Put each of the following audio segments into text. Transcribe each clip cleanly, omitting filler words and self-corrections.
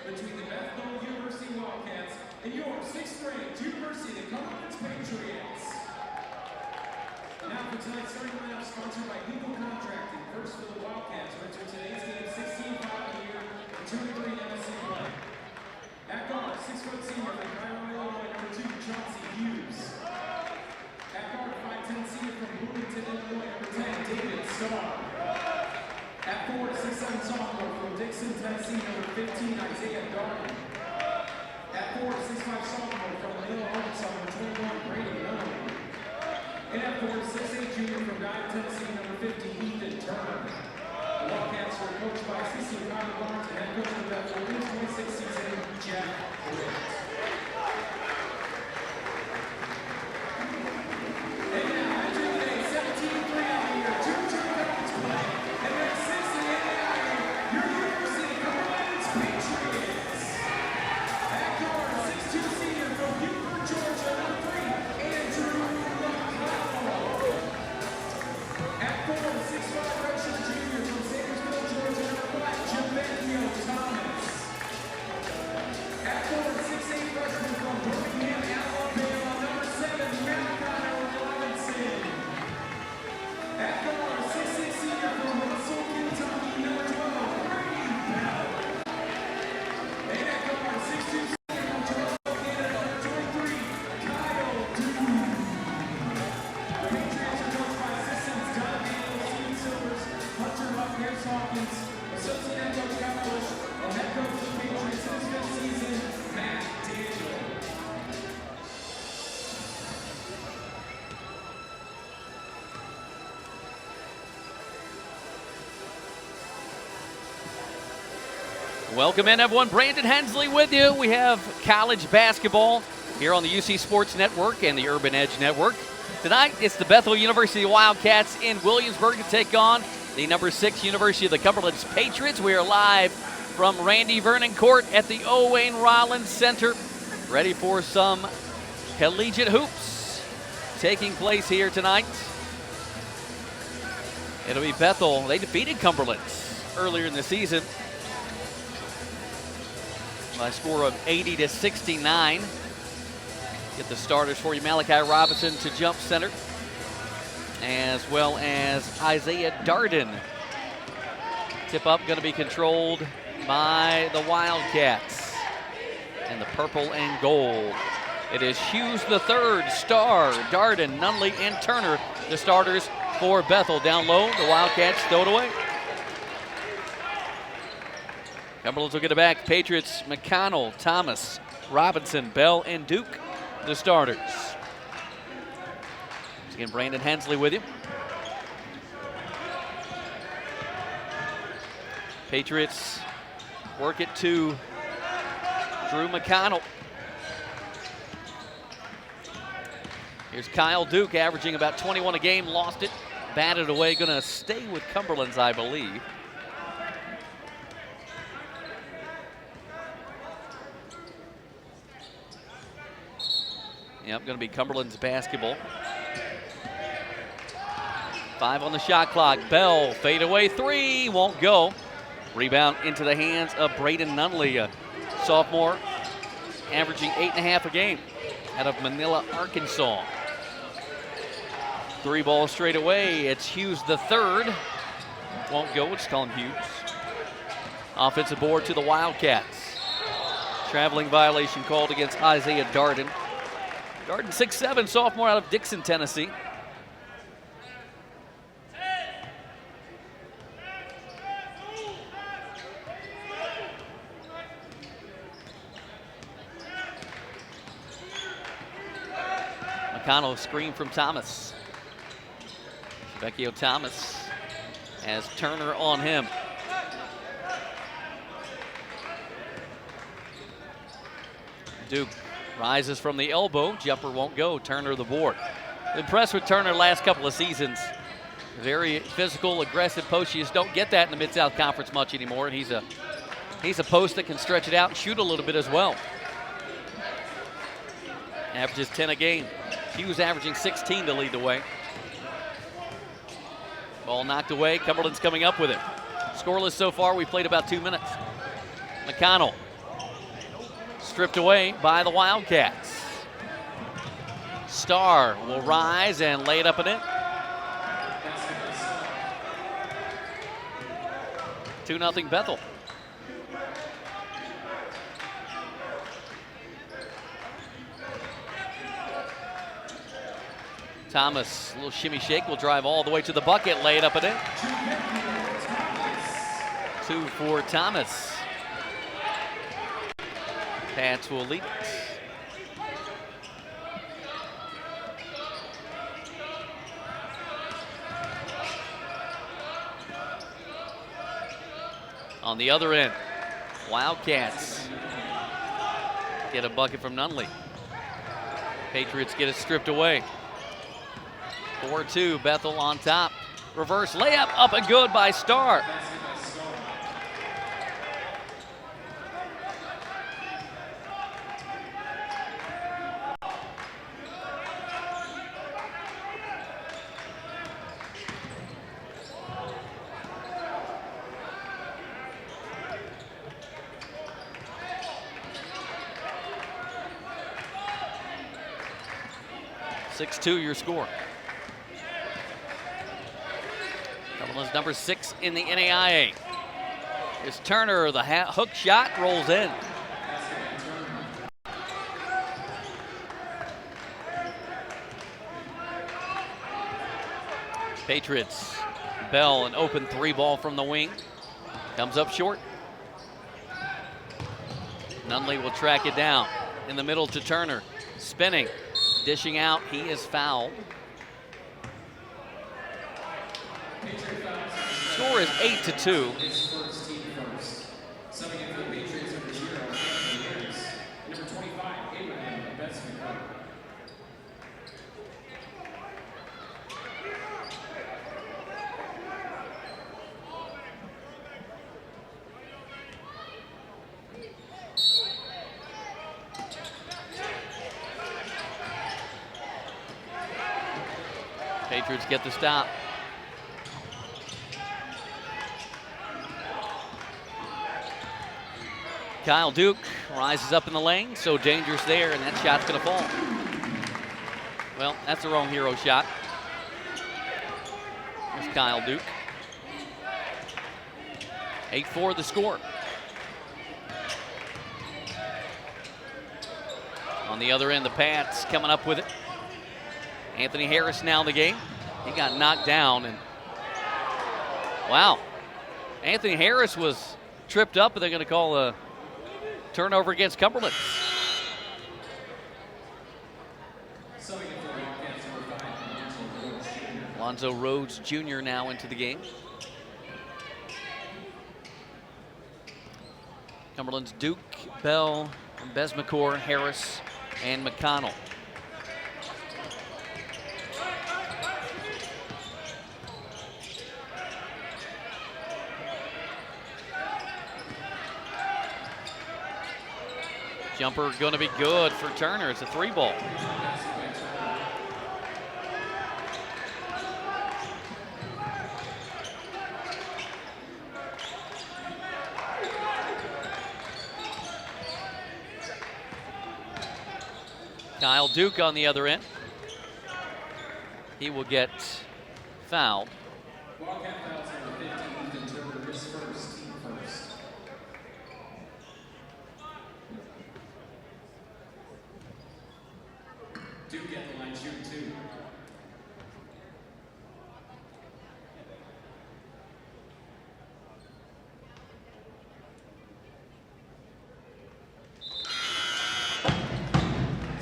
between the Bethel University Wildcats and your 6th-ranked University of Cumberlands Patriots. Now for tonight's starting lineup, sponsored by Eagle Contracting. First for the Wildcats, who enter today's game 16-5 a year and 2-3 MSC play. At guard, 6-foot senior from Cairo, Illinois, number 2, Chauncey Hughes. At guard, 5'10" senior from Bloomington, Illinois, number 10, David Starr. At forward, 6'7" sophomore from Dixon, Tennessee, number 15, Isaiah Darden. At forward, 6'5" sophomore from Manila, Arkansas, number 21, Brady Nunley. And at forward, 6'8" junior from Guy, Tennessee, number 50, Ethan Turner. The Wildcats were coached by assistant Kyle Barnes and head coach of the Bethel 26 season, Jack Britt. And now, entering the day, 17-3 out here, 2-2 conference play. And then 6 in the NAIA, your University of Cumberlands Patriots. At guard, 6'2" senior from Buford, Georgia, number 3, Andrew McConnell. At forward, 6'5" redshirt junior from Sandersville, Georgia, number 5, Javenio Thomas. At forward, 6'8" freshman from Birmingham, Alabama, number 7, Malachi Robinson. At guard, 6'6" senior from Russell, Kentucky, number 12, Brady Bell. And at guard, 6'2" senior from Toronto, Canada, number 23, Kyle Doon. The Patriots are coached by assistants Don Daniels, Steven Silvers, Hunter Huff, Harris Hawkins, associate head coach Kyle Bush, and head coach of the Patriots in his 5th season, Matt Daniel. Welcome in, everyone. Brandon Hensley with you. We have college basketball here on the UC Sports Network and the Urban Edge Network. Tonight, it's the Bethel University Wildcats in Williamsburg to take on the number 6 University of the Cumberlands Patriots. We are live from Randy Vernon Court at the Owain Rollins Center, ready for some collegiate hoops taking place here tonight. It'll be Bethel. They defeated Cumberlands earlier in the season by a score of 80-69. Get the starters for you. Malachi Robinson to jump center, as well as Isaiah Darden. Tip up going to be controlled by the Wildcats in the purple and gold. It is Hughes the third, Starr, Darden, Nunley, and Turner, the starters for Bethel. Down low, the Wildcats throw it away. Cumberlands will get it back. Patriots, McConnell, Thomas, Robinson, Bell, and Duke, the starters. Once again, Brandon Hensley with you. Patriots work it to Drew McConnell. Here's Kyle Duke, averaging about 21 a game, lost it, batted away, going to stay with Cumberlands, I believe. Yep, going to be Cumberland's basketball. 5 on the shot clock. Bell, fade away 3, won't go. Rebound into the hands of Braden Nunley, a sophomore, averaging 8.5 a game out of Manila, Arkansas. 3 balls straight away. It's Hughes the third. Won't go, we'll just call him Hughes. Offensive board to the Wildcats. Traveling violation called against Isaiah Darden. Darden, 6'7", sophomore out of Dixon, Tennessee. McConnell screen from Thomas. Vecchio Thomas has Turner on him. Duke rises from the elbow. Jumper won't go. Turner the board. Impressed with Turner last couple of seasons. Very physical, aggressive post. You just don't get that in the Mid-South Conference much anymore. And he's a post that can stretch it out and shoot a little bit as well. Averages 10 a game. He was averaging 16 to lead the way. Ball knocked away. Cumberland's coming up with it. Scoreless so far. We played about 2 minutes. McConnell stripped away by the Wildcats. Starr will rise and lay it up and in. 2-0 Bethel. Thomas, a little shimmy shake, will drive all the way to the bucket, lay it up and in. 2 for Thomas. Pats will lead it. On the other end, Wildcats get a bucket from Nunley. Patriots get it stripped away. 4-2, Bethel on top. Reverse layup, up and good by Starr. Your score. Cumberland's number 6 in the NAIA. It's Turner, the hook shot rolls in. Patriots, Bell, an open 3 ball from the wing. Comes up short. Nunley will track it down. In the middle to Turner, spinning. Dishing out, he is fouled. Score is 8-2. Patriots get the stop. Kyle Duke rises up in the lane, so dangerous there, and that shot's gonna fall. Well, that's the wrong hero shot. There's Kyle Duke. 8-4 the score. On the other end, the Pats coming up with it. Anthony Harris now in the game. He got knocked down, and wow. Anthony Harris was tripped up, and they're going to call a turnover against Cumberland. Alonzo Rhodes Jr. now into the game. Cumberland's Duke, Bell, Besmacore, Harris, and McConnell. Jumper going to be good for Turner. It's a 3 ball. Kyle Duke on the other end. He will get fouled. Duke at the line shooting 2.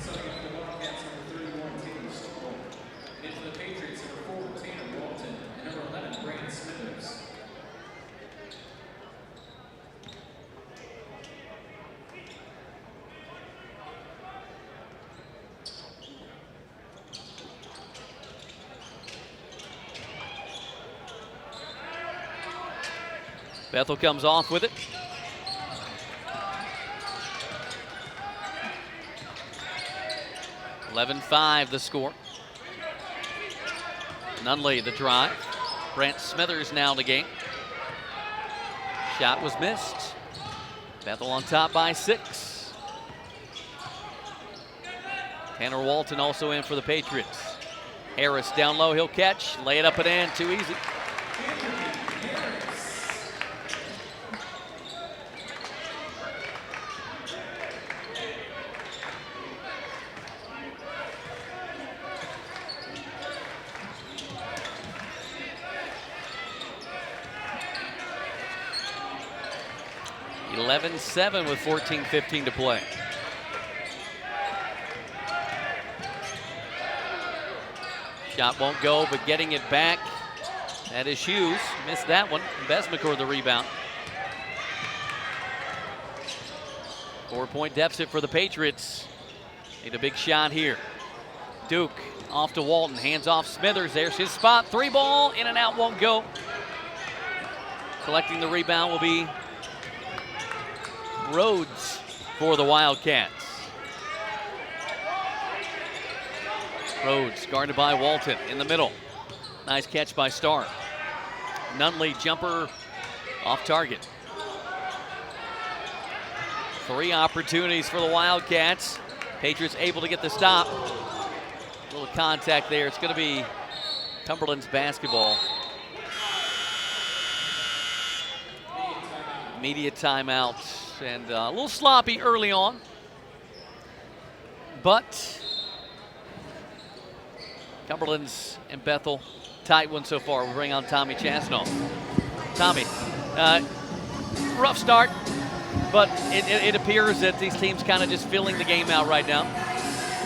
Subbing for the Wildcats, number 31, Taylor Stoll. Into the Patriots, number 4, Tanner Walton, and number 11, Brandon Smithers. Bethel comes off with it. (11-5) the score. Nunley the drive. Brent Smithers now in the game. Shot was missed. Bethel on top by 6. Tanner Walton also in for the Patriots. Harris down low, he'll catch, lay it up and in, too easy. (11-7) with 14:15 to play. Shot won't go, but getting it back. That is Hughes. Missed that one. Besmaker the rebound. 4-point deficit for the Patriots. Need a big shot here. Duke off to Walton. Hands off Smithers. There's his spot. 3-ball. In and out, won't go. Collecting the rebound will be Rhodes for the Wildcats. Rhodes guarded by Walton in the middle. Nice catch by Starr. Nunley jumper off target. 3 opportunities for the Wildcats. Patriots able to get the stop. A little contact there. It's going to be Cumberland's basketball. Media timeout. And a little sloppy early on. But Cumberlands and Bethel, tight one so far. We'll bring on Tommy Chasnoff. Tommy, rough start, but it appears that these teams kind of just filling the game out right now.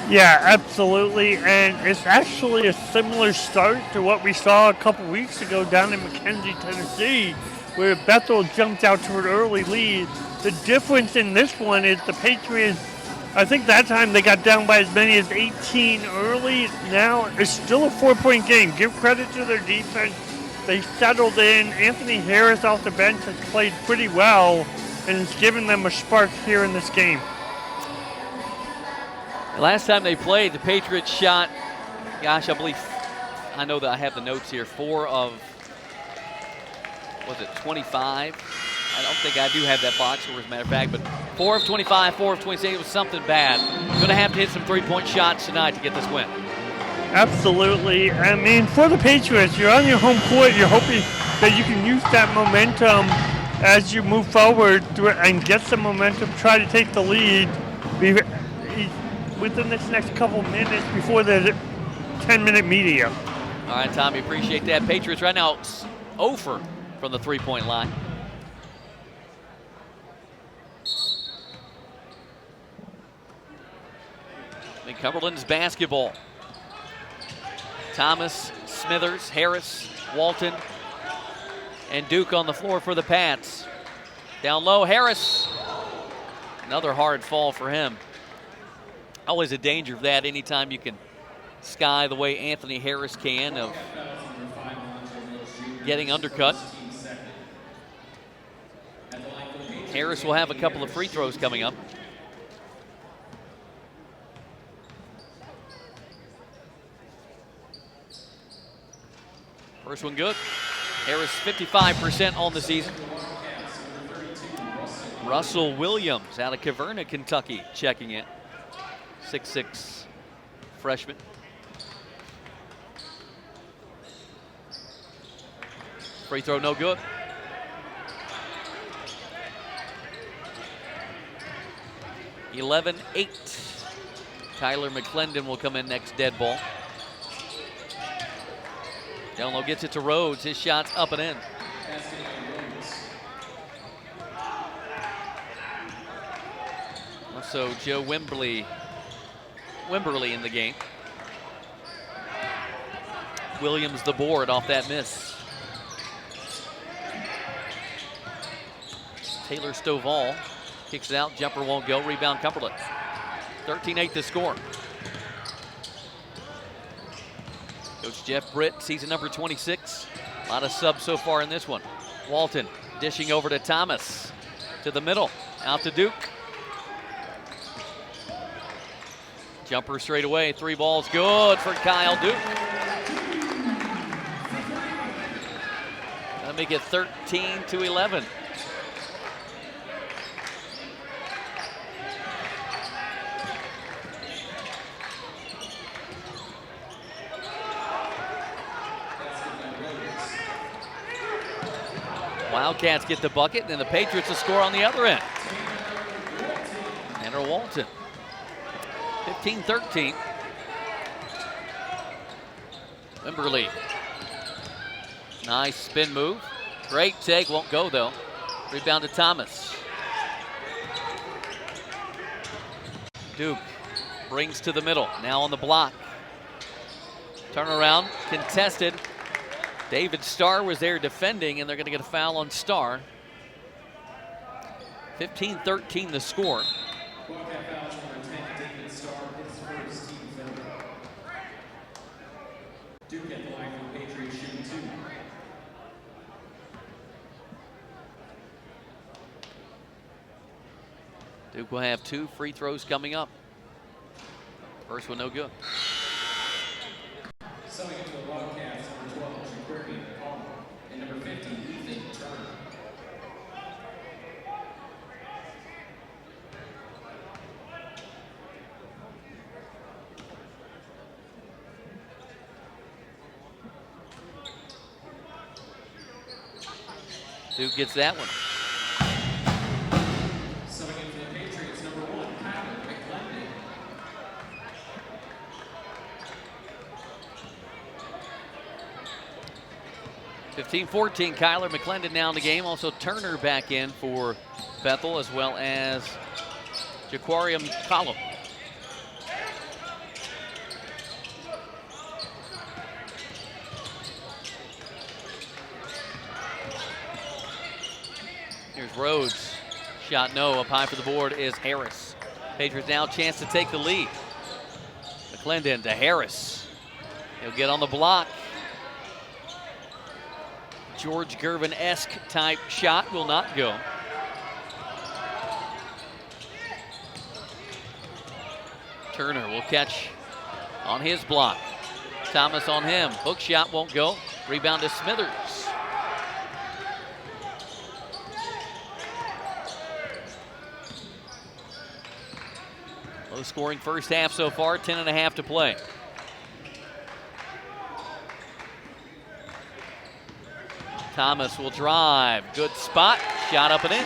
Yeah, absolutely, and it's actually a similar start to what we saw a couple weeks ago down in McKenzie, Tennessee, where Bethel jumped out to an early lead. The difference in this one is the Patriots, I think that time they got down by as many as 18 early. Now it's still a 4-point game. Give credit to their defense. They settled in. Anthony Harris off the bench has played pretty well and it's given them a spark here in this game. The last time they played, the Patriots shot, gosh, I know that I have the notes here, 4 of, was it 25? I don't think I do have that box score as a matter of fact, but 4 of 25, 4 of 26, it was something bad. Going to have to hit some 3-point shots tonight to get this win. Absolutely. I mean, for the Patriots, you're on your home court. You're hoping that you can use that momentum as you move forward and get some momentum, try to take the lead within this next couple minutes before the 10-minute media. All right, Tommy, appreciate that. Patriots right now 0 from the 3-point line. Cumberland's basketball. Thomas, Smithers, Harris, Walton, and Duke on the floor for the Pats. Down low, Harris. Another hard fall for him. Always a danger of that anytime you can sky the way Anthony Harris can of getting undercut. Harris will have a couple of free throws coming up. First one good. Harris 55% on the season. Russell Williams out of Caverna, Kentucky, checking in. 6'6" freshman. Free throw no good. (11-8). Tyler McClendon will come in next, dead ball. Down low gets it to Rhodes. His shot's up and in. Also Joe Wimberly in the game. Williams the board off that miss. Taylor Stovall kicks it out. Jumper won't go. Rebound Cumberland. 13-8 to score. Coach Jeff Britt, season number 26. A lot of subs so far in this one. Walton dishing over to Thomas. To the middle. Out to Duke. Jumper straight away. 3 balls good for Kyle Duke. That'll make it 13-11. Wildcats get the bucket, and then the Patriots will score on the other end. Tanner Walton. 15-13. Wimberly. Nice spin move. Great take, won't go though. Rebound to Thomas. Duke brings to the middle, now on the block. Turnaround, contested. David Starr was there defending, and they're going to get a foul on Starr. 15-13 the score. Duke at the line for the Patriots shooting 2. Duke will have 2 free throws coming up. First one no good. Selling it to the Wildcats, number 12, Jaquarian Palmer, and number 15, Ethan Turner. Duke gets that one. Selling it to the Patriots, number 1, Kyler McClendon. 15-14, Kyler McClendon now in the game. Also Turner back in for Bethel, as well as Jaquarium Collum. Here's Rhodes. Shot no. Up high for the board is Harris. Patriots now chance to take the lead. McClendon to Harris. He'll get on the block. George Gervin-esque type shot will not go. Turner will catch on his block. Thomas on him. Hook shot won't go. Rebound to Smithers. Low scoring first half so far, 10.5 to play. Thomas will drive. Good spot. Shot up and in.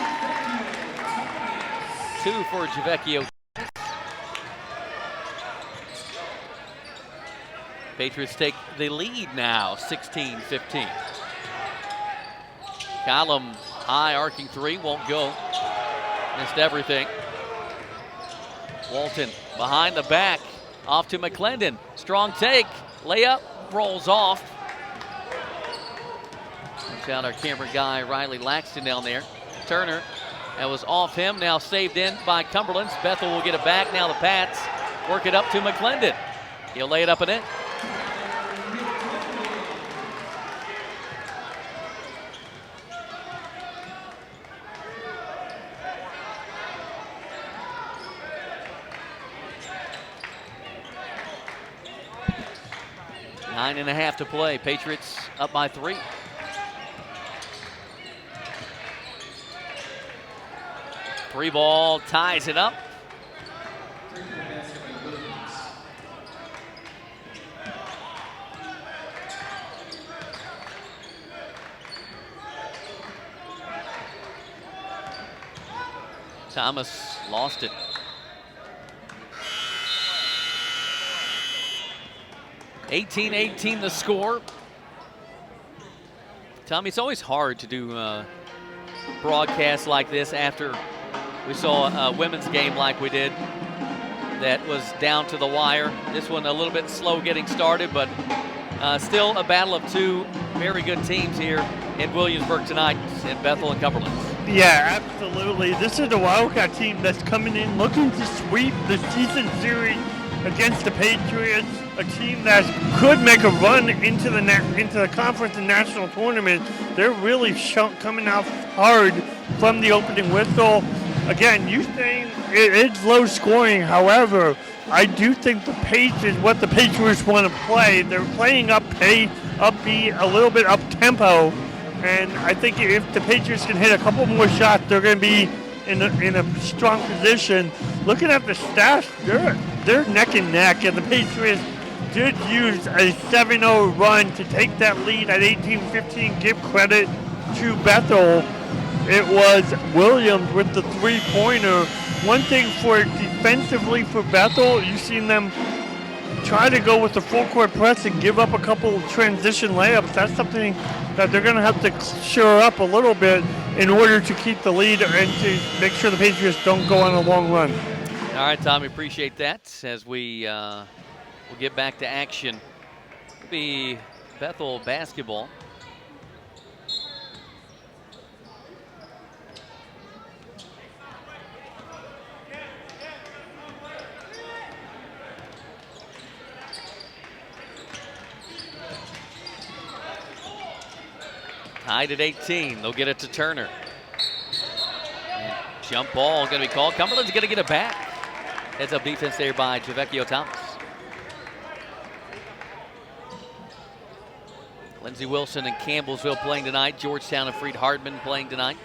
2 for Javecchio. Patriots take the lead now, 16-15. Collum, high arcing 3, won't go. Missed everything. Walton behind the back. Off to McClendon. Strong take. Layup rolls off. Watch out our camera guy, Riley Laxton, down there. Turner, that was off him, now saved in by Cumberlands. Bethel will get it back, now the Pats work it up to McClendon. He'll lay it up and in. Nine and a half to play. Patriots up by 3. Three ball ties it up. Thomas lost it. (18-18) the score. Tommy, it's always hard to do broadcasts like this after we saw a women's game like we did that was down to the wire. This one a little bit slow getting started, but still a battle of 2 very good teams here in Williamsburg tonight in Bethel and Cumberlands. Yeah, absolutely. This is the Wildcat team that's coming in looking to sweep the season series against the Patriots, a team that could make a run into the conference and national tournament. They're really coming out hard from the opening whistle. Again, you saying it's low scoring. However, I do think the pace is what the Patriots want to play. They're playing upbeat, a little bit up tempo, and I think if the Patriots can hit a couple more shots, they're going to be in a strong position. Looking at the stats, they're neck and neck, and the Patriots did use a 7-0 run to take that lead at 18-15. Give credit to Bethel, it was Williams with the three-pointer. One thing for defensively for Bethel, you've seen them try to go with the full court press and give up a couple transition layups. That's something that they're going to have to shore up a little bit in order to keep the lead and to make sure the Patriots don't go on a long run. All right, Tommy, appreciate that. As we will get back to action, it'll be Bethel basketball. Tied at 18. They'll get it to Turner. And jump ball going to be called. Cumberland's going to get it back. Heads up defense there by Javecchio Thomas. Lindsey Wilson and Campbellsville playing tonight. Georgetown and Freed Hardman playing tonight.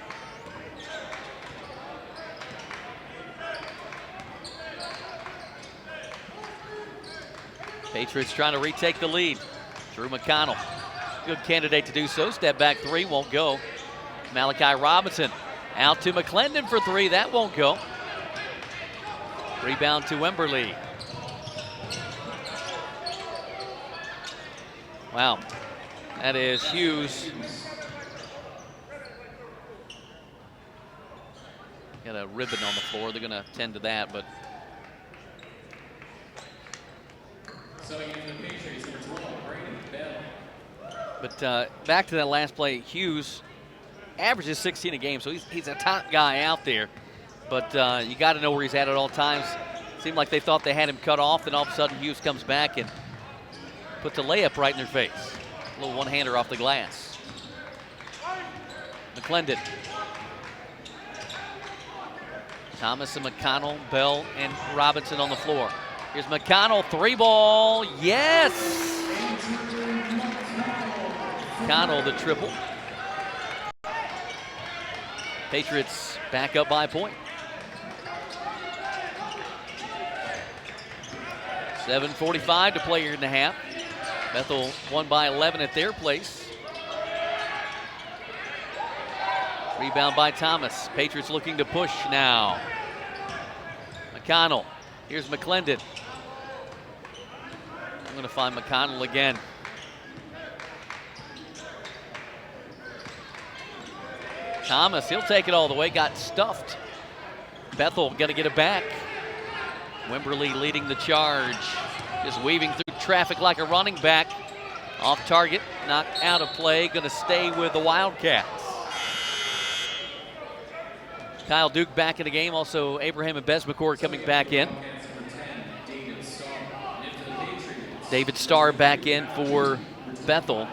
Patriots trying to retake the lead. Drew McConnell. Good candidate to do so. Step back three, won't go. Malachi Robinson out to McClendon for three. That won't go. Rebound to Wemberly. Wow. That is Hughes. Got a ribbon on the floor. They're going to tend to that, but. But back to that last play, Hughes averages 16 a game, so he's a top guy out there. But you got to know where he's at all times. Seemed like they thought they had him cut off, then all of a sudden Hughes comes back and puts a layup right in their face. A little one-hander off the glass. McClendon. Thomas and McConnell, Bell and Robinson on the floor. Here's McConnell, three ball, yes! McConnell the triple. Patriots back up by a point. 7:45 to play here in the half. Bethel won by 11 at their place. Rebound by Thomas. Patriots looking to push now. McConnell. Here's McClendon. I'm going to find McConnell again. Thomas, he'll take it all the way. Got stuffed. Bethel going to get it back. Wemberly leading the charge. Just weaving through traffic like a running back. Off target, knocked out of play. Going to stay with the Wildcats. Kyle Duke back in the game. Also, Abraham and Besmacor coming back in. David Starr back in for Bethel.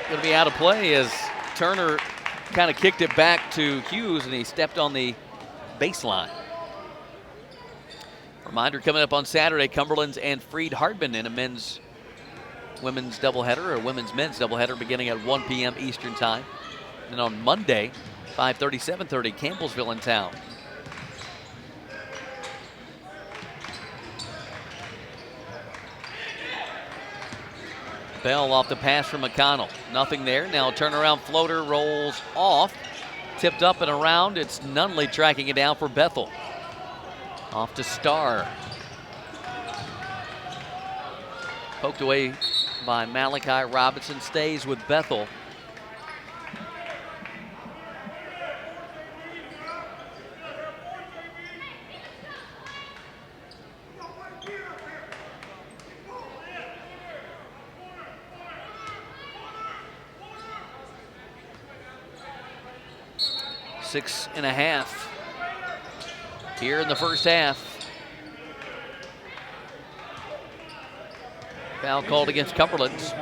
Going to be out of play as Turner kind of kicked it back to Hughes and he stepped on the baseline. Reminder coming up on Saturday, Cumberlands and Freed Hardman in a women's doubleheader or women's men's doubleheader beginning at 1 p.m. Eastern time. And on Monday, 5:30, 7:30, Campbellsville in town. Bell off the pass from McConnell. Nothing there. Now turnaround floater rolls off. Tipped up and around. It's Nunley tracking it down for Bethel. Off to Starr. Poked away by Malachi Robinson. Stays with Bethel. Six and a half here in the first half. Foul called against Cumberlands.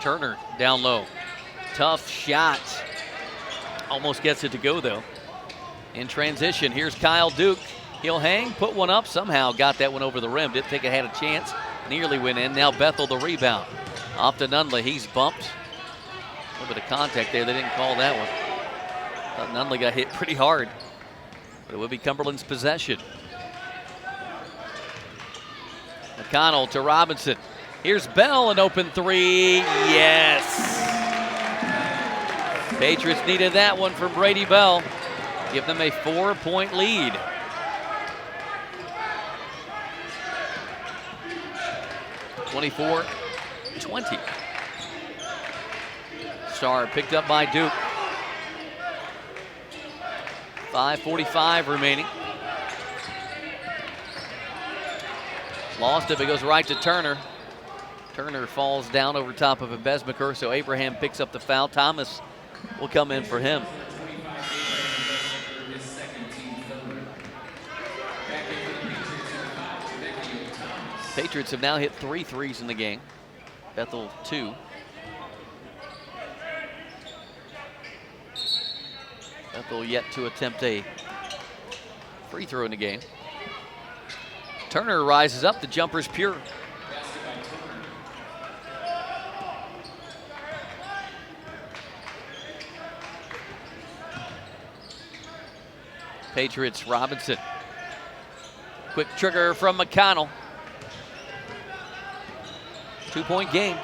Turner down low. Tough shot. Almost gets it to go, though. In transition, here's Kyle Duke. He'll hang, put one up, somehow got that one over the rim. Didn't think it had a chance. Nearly went in. Now Bethel the rebound. Off to Nunley. He's bumped. A little bit of contact there. They didn't call that one. Thought Nunley got hit pretty hard. But it will be Cumberland's possession. McConnell to Robinson. Here's Bell, an open three. Yes. Patriots needed that one from Brady Bell. Give them a 4-point lead. (24-20). Starr picked up by Duke. 5:45 remaining. Lost it, but goes right to Turner. Turner falls down over top of Besmaker, so Abraham picks up the foul. Thomas will come in for him. Patriots have now hit 3 threes in the game. Bethel 2. Bethel yet to attempt a free throw in the game. Turner rises up. The jumper's pure. Patriots, Robinson. Quick trigger from McConnell. 2-point game.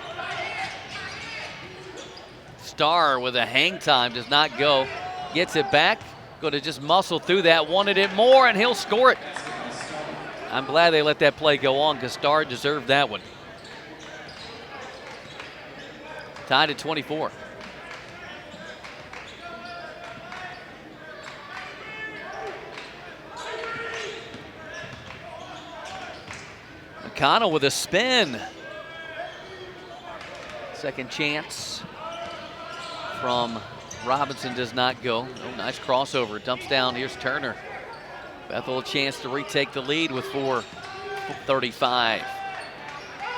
Starr with a hang time, does not go. Gets it back, going to just muscle through that, wanted it more, and he'll score it. I'm glad they let that play go on because Starr deserved that one. Tied at 24. McConnell with a spin. Second chance from Robinson does not go. Oh, nice crossover. Dumps down. Here's Turner. Bethel a chance to retake the lead with 4:35.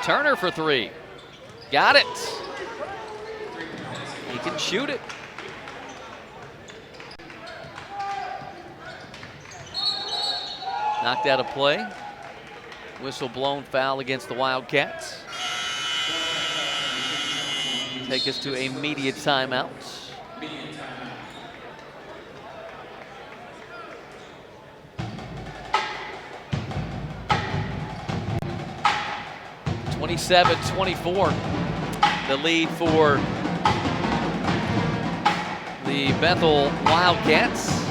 Turner for 3. Got it. He can shoot it. Knocked out of play. Whistle blown, foul against the Wildcats. Take us to a media timeout. (27-24). The lead for the Bethel Wildcats.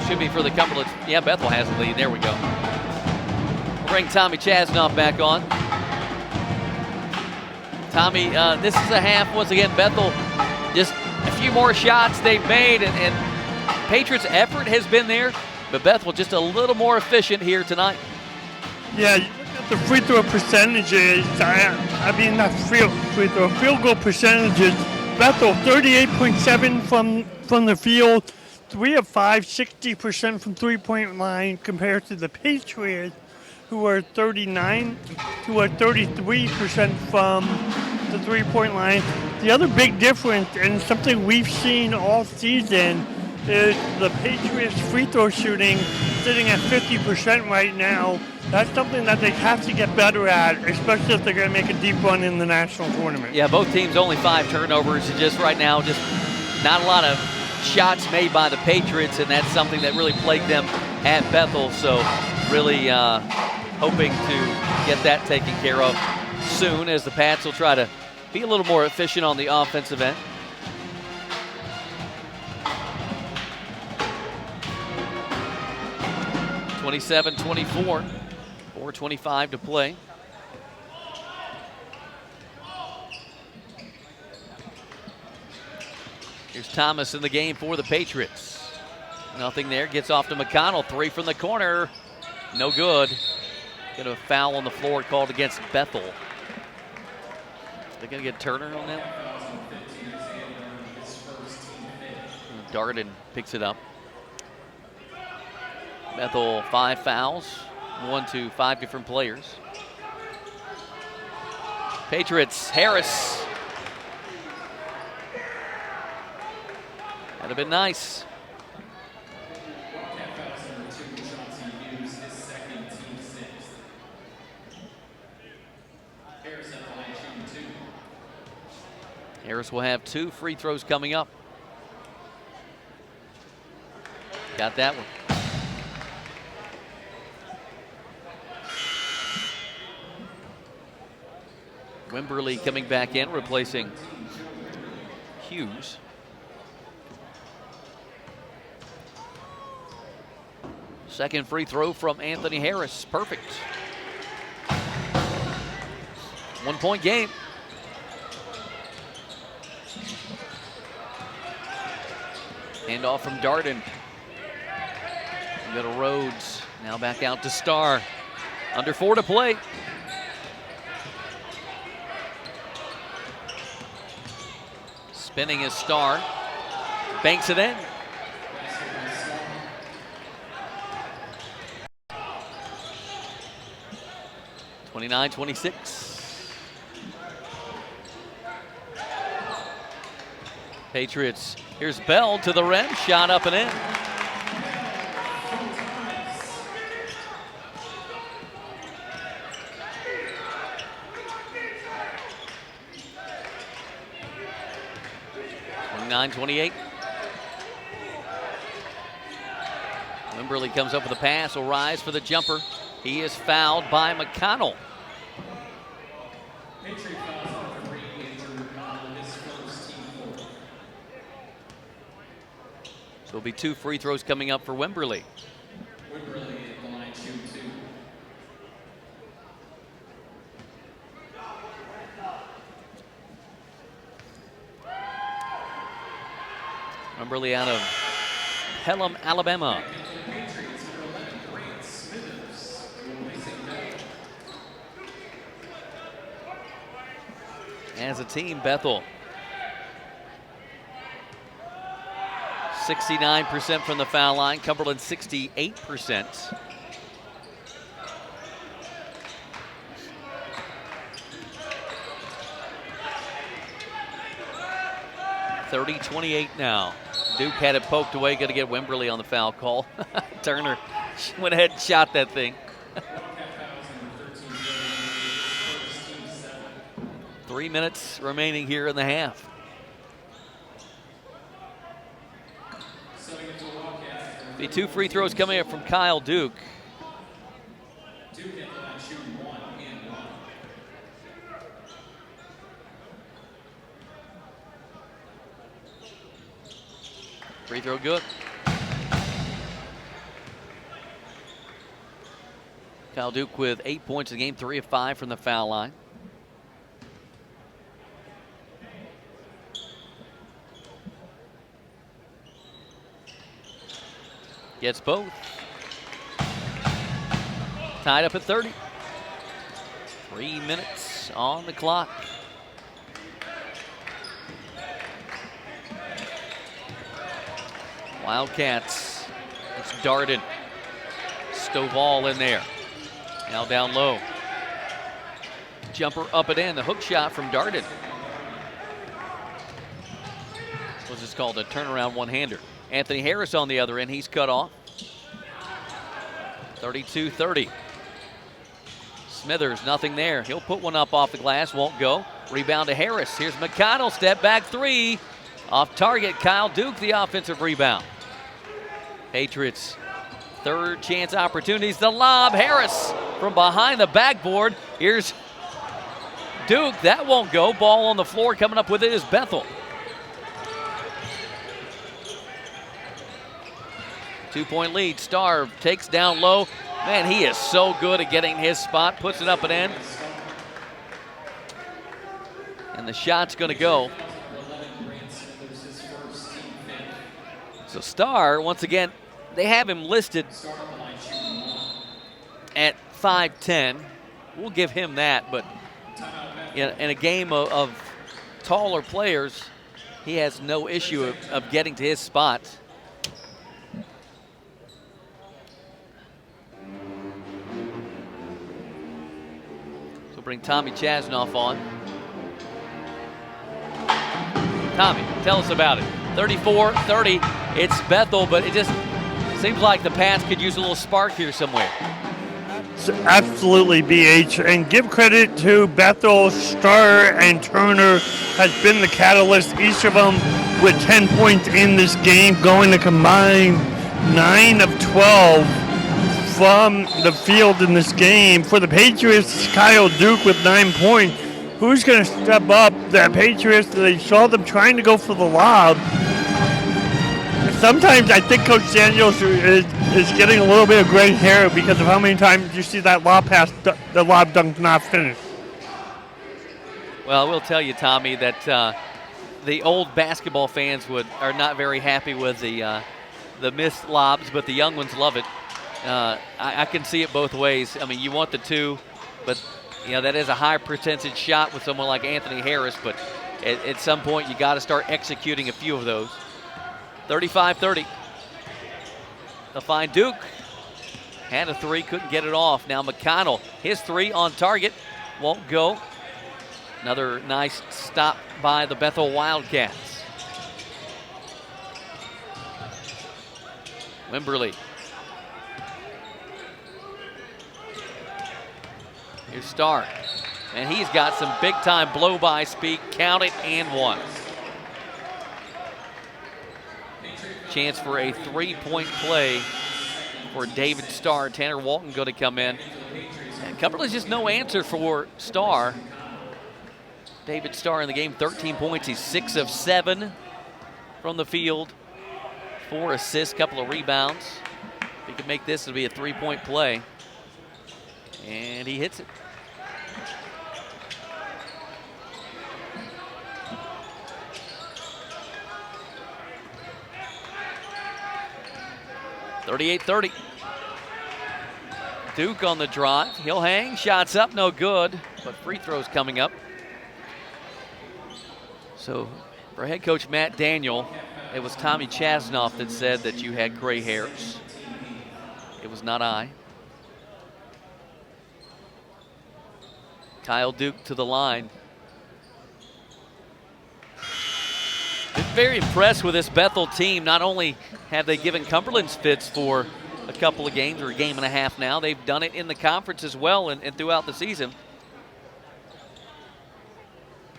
Should be for the Cumberlands. Yeah, Bethel has the lead. There we go. We'll bring Tommy Chasnoff back on. Tommy, this is a half. Once again, Bethel, just a few more shots they've made, and Patriots' effort has been there, but Bethel just a little more efficient here tonight. Yeah, you look at the free throw percentages. I mean, not free throw, field goal percentages. Bethel 38.7 from the field, 3 of 5, 60% from three-point line compared to the Patriots, who are 33% from the three-point line. The other big difference, and something we've seen all season, is the Patriots' free throw shooting sitting at 50% right now. That's something that they have to get better at, especially if they're going to make a deep run in the national tournament. Yeah, both teams only 5 turnovers. Just right now, just not a lot of shots made by the Patriots, and that's something that really plagued them at Bethel. So really hoping to get that taken care of soon, as the Pats will try to be a little more efficient on the offensive end. (27-24). 4:25 to play. Here's Thomas in the game for the Patriots. Nothing there. Gets off to McConnell. 3 from the corner. No good. Get a foul on the floor called against Bethel. They're going to get Turner on that. Darden picks it up. Bethel 5 fouls. 1 to 5 different players. Patriots, Harris. have been nice. Harris will have 2 free throws coming up. Got that one. Wimberly coming back in, replacing Hughes. Second free throw from Anthony Harris. Perfect. 1-point game. Handoff from Darden. We go to Rhodes. Now back out to Starr. Under 4 to play. Spinning is Starr. Banks it in. (29-26). Patriots. Here's Bell to the rim. Shot up and in. (29-28). Wimberly comes up with a pass. Will rise for the jumper. He is fouled by McConnell. So it'll be 2 free throws coming up for Wimberly. Wimberly at the line, shoot 2. Wimberly out of Pelham, Alabama. As a team, Bethel 69% from the foul line. Cumberland 68%. (30-28) now. Duke had it poked away. Got to get Wimberly on the foul call. Turner went ahead and shot that thing. 3 minutes remaining here in the half. The 2 free throws coming up from Kyle Duke. Duke at the line, shooting 1 and 1. Free throw good. Kyle Duke with 8 points in the game, 3 of 5 from the foul line. Gets both. Tied up at 30. 3 minutes on the clock. Wildcats. It's Darden. Stovall in there. Now down low. Jumper up and in. The hook shot from Darden. What's this called? A turnaround one-hander. Anthony Harris on the other end. He's cut off. 32-30. Smithers, nothing there. He'll put one up off the glass. Won't go. Rebound to Harris. Here's McConnell. Step back 3. Off target. Kyle Duke, the offensive rebound. Patriots, third chance opportunities. The lob. Harris from behind the backboard. Here's Duke. That won't go. Ball on the floor. Coming up with it is Bethel. 2-point lead. Starr takes down low. Man, he is so good at getting his spot. Puts it up and in. And the shot's going to go. So Starr, once again, they have him listed at 5'10". We'll give him that, but in a game of taller players, he has no issue of getting to his spot. So bring Tommy Chasnoff on. Tommy, tell us about it. 34-30. It's Bethel, but it just seems like the Pats could use a little spark here somewhere. Absolutely, BH. And give credit to Bethel. Starr and Turner has been the catalyst, each of them with 10 points in this game, going to combine 9 of 12 from the field in this game. For the Patriots, Kyle Duke with 9 points. Who's going to step up? The Patriots, they saw them trying to go for the lob. Sometimes I think Coach Daniels is getting a little bit of gray hair because of how many times you see that lob pass, the lob dunk not finished. Well, I will tell you, Tommy, that the old basketball fans are not very happy with the missed lobs, but the young ones love it. I can see it both ways. I mean, you want the two, but that is a high percentage shot with someone like Anthony Harris, but at some point you got to start executing a few of those. 35-30. They'll find Duke. Had a three, couldn't get it off. Now McConnell, his three on target, won't go. Another nice stop by the Bethel Wildcats. Wimberly. Here's Starr. And he's got some big-time blow-by speed. Count it, and one. Chance for a three-point play for David Starr. Tanner Walton going to come in. And Cumberland's just no answer for Starr. David Starr in the game, 13 points. He's 6 of 7 from the field. 4 assists, couple of rebounds. If he can make this, it'll be a three-point play. And he hits it. (38-30). Duke on the drive. He'll hang. Shots up, no good. But free throws coming up. So for head coach Matt Daniel, it was Tommy Chasnoff that said that you had gray hairs. It was not I. Kyle Duke to the line. Been very impressed with this Bethel team. Not only have they given Cumberlands fits for a couple of games or a game and a half now, they've done it in the conference as well and throughout the season.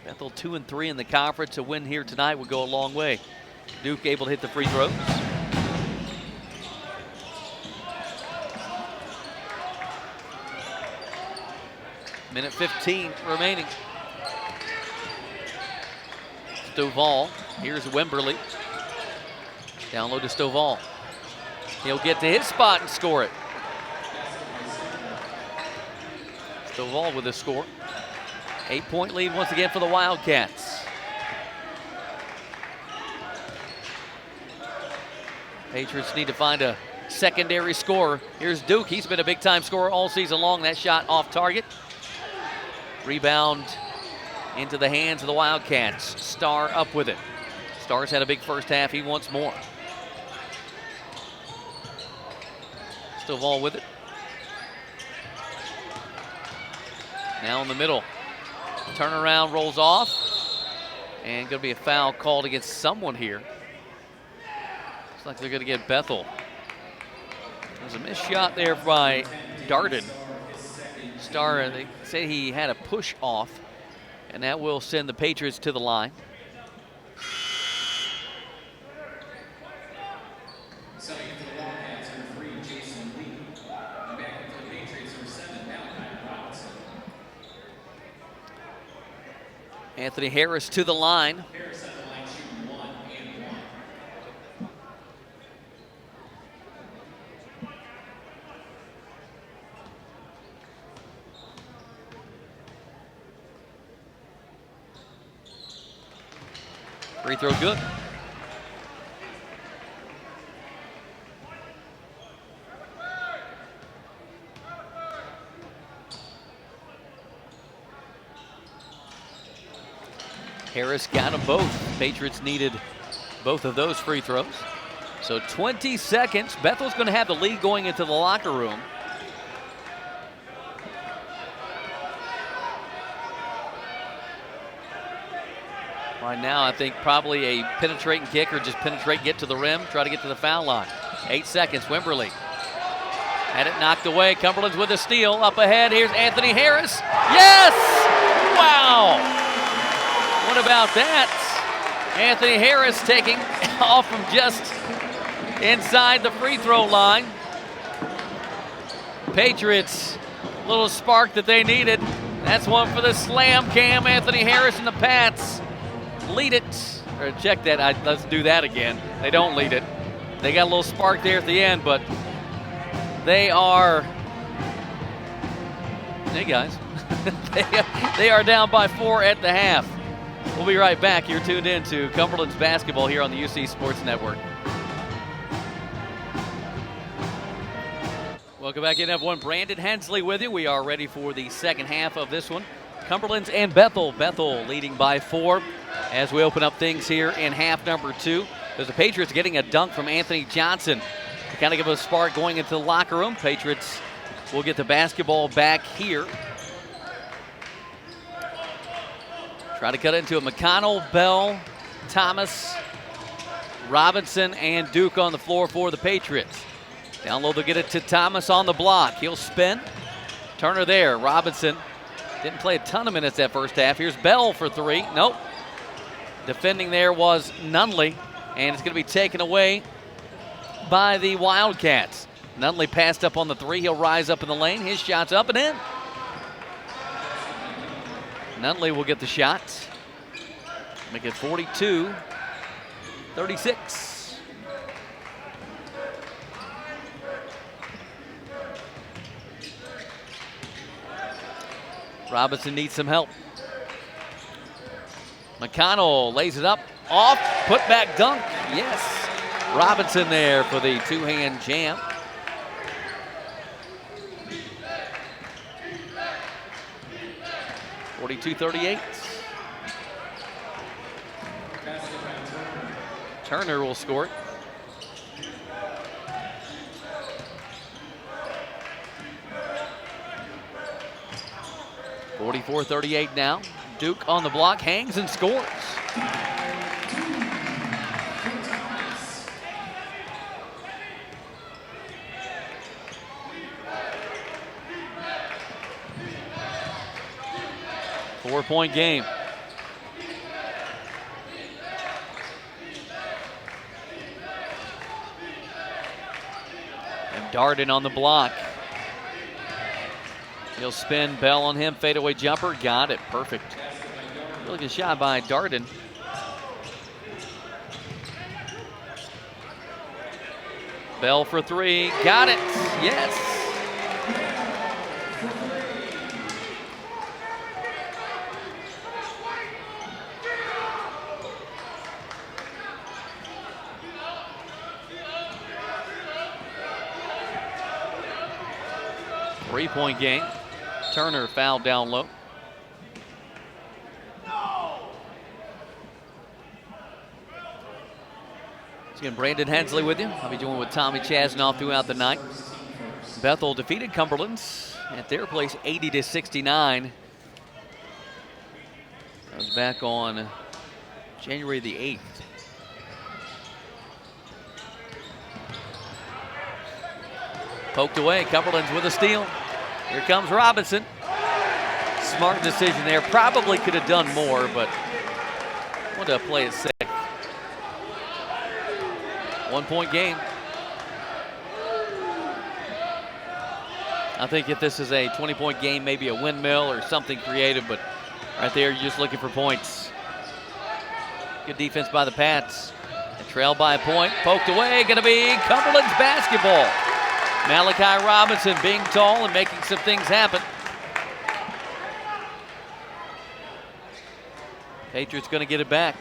Bethel 2-3 in the conference. A win here tonight would go a long way. Duke able to hit the free throws. Minute 15 remaining. Stovall. Here's Wimberly. Down low to Stovall. He'll get to his spot and score it. Stovall with a score. 8-point lead once again for the Wildcats. Patriots need to find a secondary scorer. Here's Duke. He's been a big-time scorer all season long. That shot off target. Rebound into the hands of the Wildcats. Starr up with it. Starr's had a big first half. He wants more. Stovall with it. Now in the middle. Turnaround rolls off. And going to be a foul called against someone here. Looks like they're going to get Bethel. There's a missed shot there by Darden. Starr, they say he had a push off, and that will send the Patriots to the line. Anthony Harris to the line. Free throw good. Harris got them both. Patriots needed both of those free throws. So 20 seconds. Bethel's going to have the lead going into the locker room. Right now, I think probably a penetrating kick or just penetrate, get to the rim, try to get to the foul line. 8 seconds, Wimberly. Had it knocked away. Cumberland's with a steal. Up ahead, here's Anthony Harris. Yes! Wow! What about that? Anthony Harris taking off from just inside the free throw line. Patriots, little spark that they needed. That's one for the slam cam. Anthony Harris and the Pats lead it. Or check that, let's do that again. They don't lead it. They got a little spark there at the end, but they are, hey guys, they are down by 4 at the half. We'll be right back. You're tuned in to Cumberland's basketball here on the UC Sports Network. Welcome back in, everyone. Brandon Hensley with you. We are ready for the second half of this one. Cumberlands and Bethel. Bethel leading by 4 as we open up things here in half number 2. There's the Patriots getting a dunk from Anthony Johnson to kind of give a spark going into the locker room. Patriots will get the basketball back here. Try to cut it into a McConnell, Bell, Thomas, Robinson, and Duke on the floor for the Patriots. Down low, they'll get it to Thomas on the block. He'll spin. Turner there. Robinson didn't play a ton of minutes that first half. Here's Bell for 3. Nope. Defending there was Nunley, and it's going to be taken away by the Wildcats. Nunley passed up on the 3. He'll rise up in the lane. His shot's up and in. Nunley will get the shot. Make it 42-36. Robinson needs some help. McConnell lays it up. Off. Put back dunk. Yes. Robinson there for the two-hand jam. (42-38). Turner will score it. (44-38) now. Duke on the block, hangs and scores. Four-point game. And Darden on the block. He'll spin. Bell on him. Fadeaway jumper. Got it. Perfect. Really good shot by Darden. Bell for 3. Got it. Yes. Three-point game. Turner fouled down low. Again, Brandon Hensley with you. I'll be joined with Tommy Chasnoff throughout the night. Bethel defeated Cumberlands at their place 80-69. That was back on January the 8th. Poked away. Cumberlands with a steal. Here comes Robinson. Smart decision there. Probably could have done more, but wanted to play it safe. 1-point game. I think if this is a 20-point game, maybe a windmill or something creative, but right there, you're just looking for points. Good defense by the Pats. And trailed by a point. Poked away. Going to be Cumberland's basketball. Malachi Robinson being tall and making some things happen. Patriots going to get it back.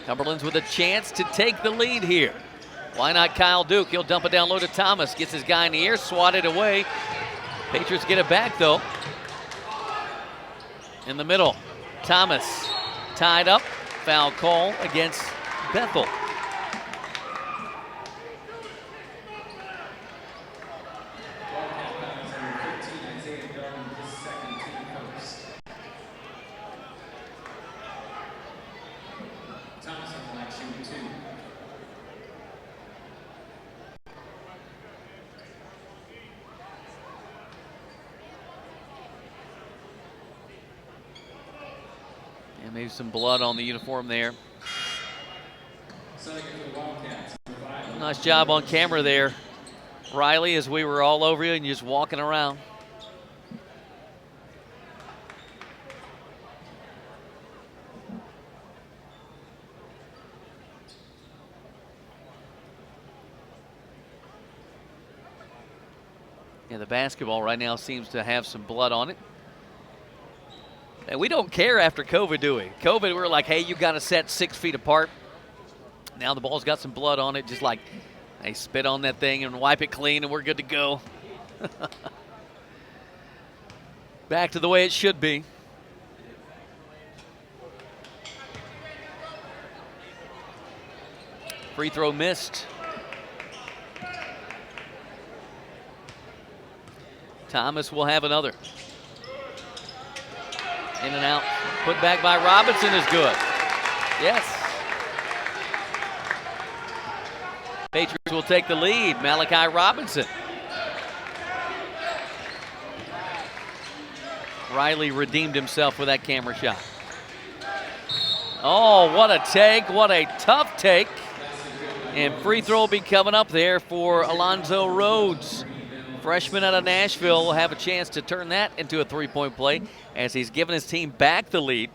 Cumberland's with a chance to take the lead here. Why not Kyle Duke? He'll dump it down low to Thomas. Gets his guy in the air, swatted away. Patriots get it back though. In the middle, Thomas tied up. Foul call against Bethel. And maybe some blood on the uniform there. Nice job on camera there, Riley, as we were all over you and just walking around. Yeah, the basketball right now seems to have some blood on it. And we don't care after COVID, do we? COVID, we were like, hey, you got to set 6 feet apart. Now the ball's got some blood on it, just like they spit on that thing and wipe it clean and we're good to go. Back to the way it should be. Free throw missed. Thomas will have another. In and out. Put back by Robinson is good. Yes. Patriots will take the lead. Malachi Robinson. Riley redeemed himself with that camera shot. Oh, what a take. What a tough take. And free throw will be coming up there for Alonzo Rhodes. Freshman out of Nashville will have a chance to turn that into a three-point play as he's given his team back the lead.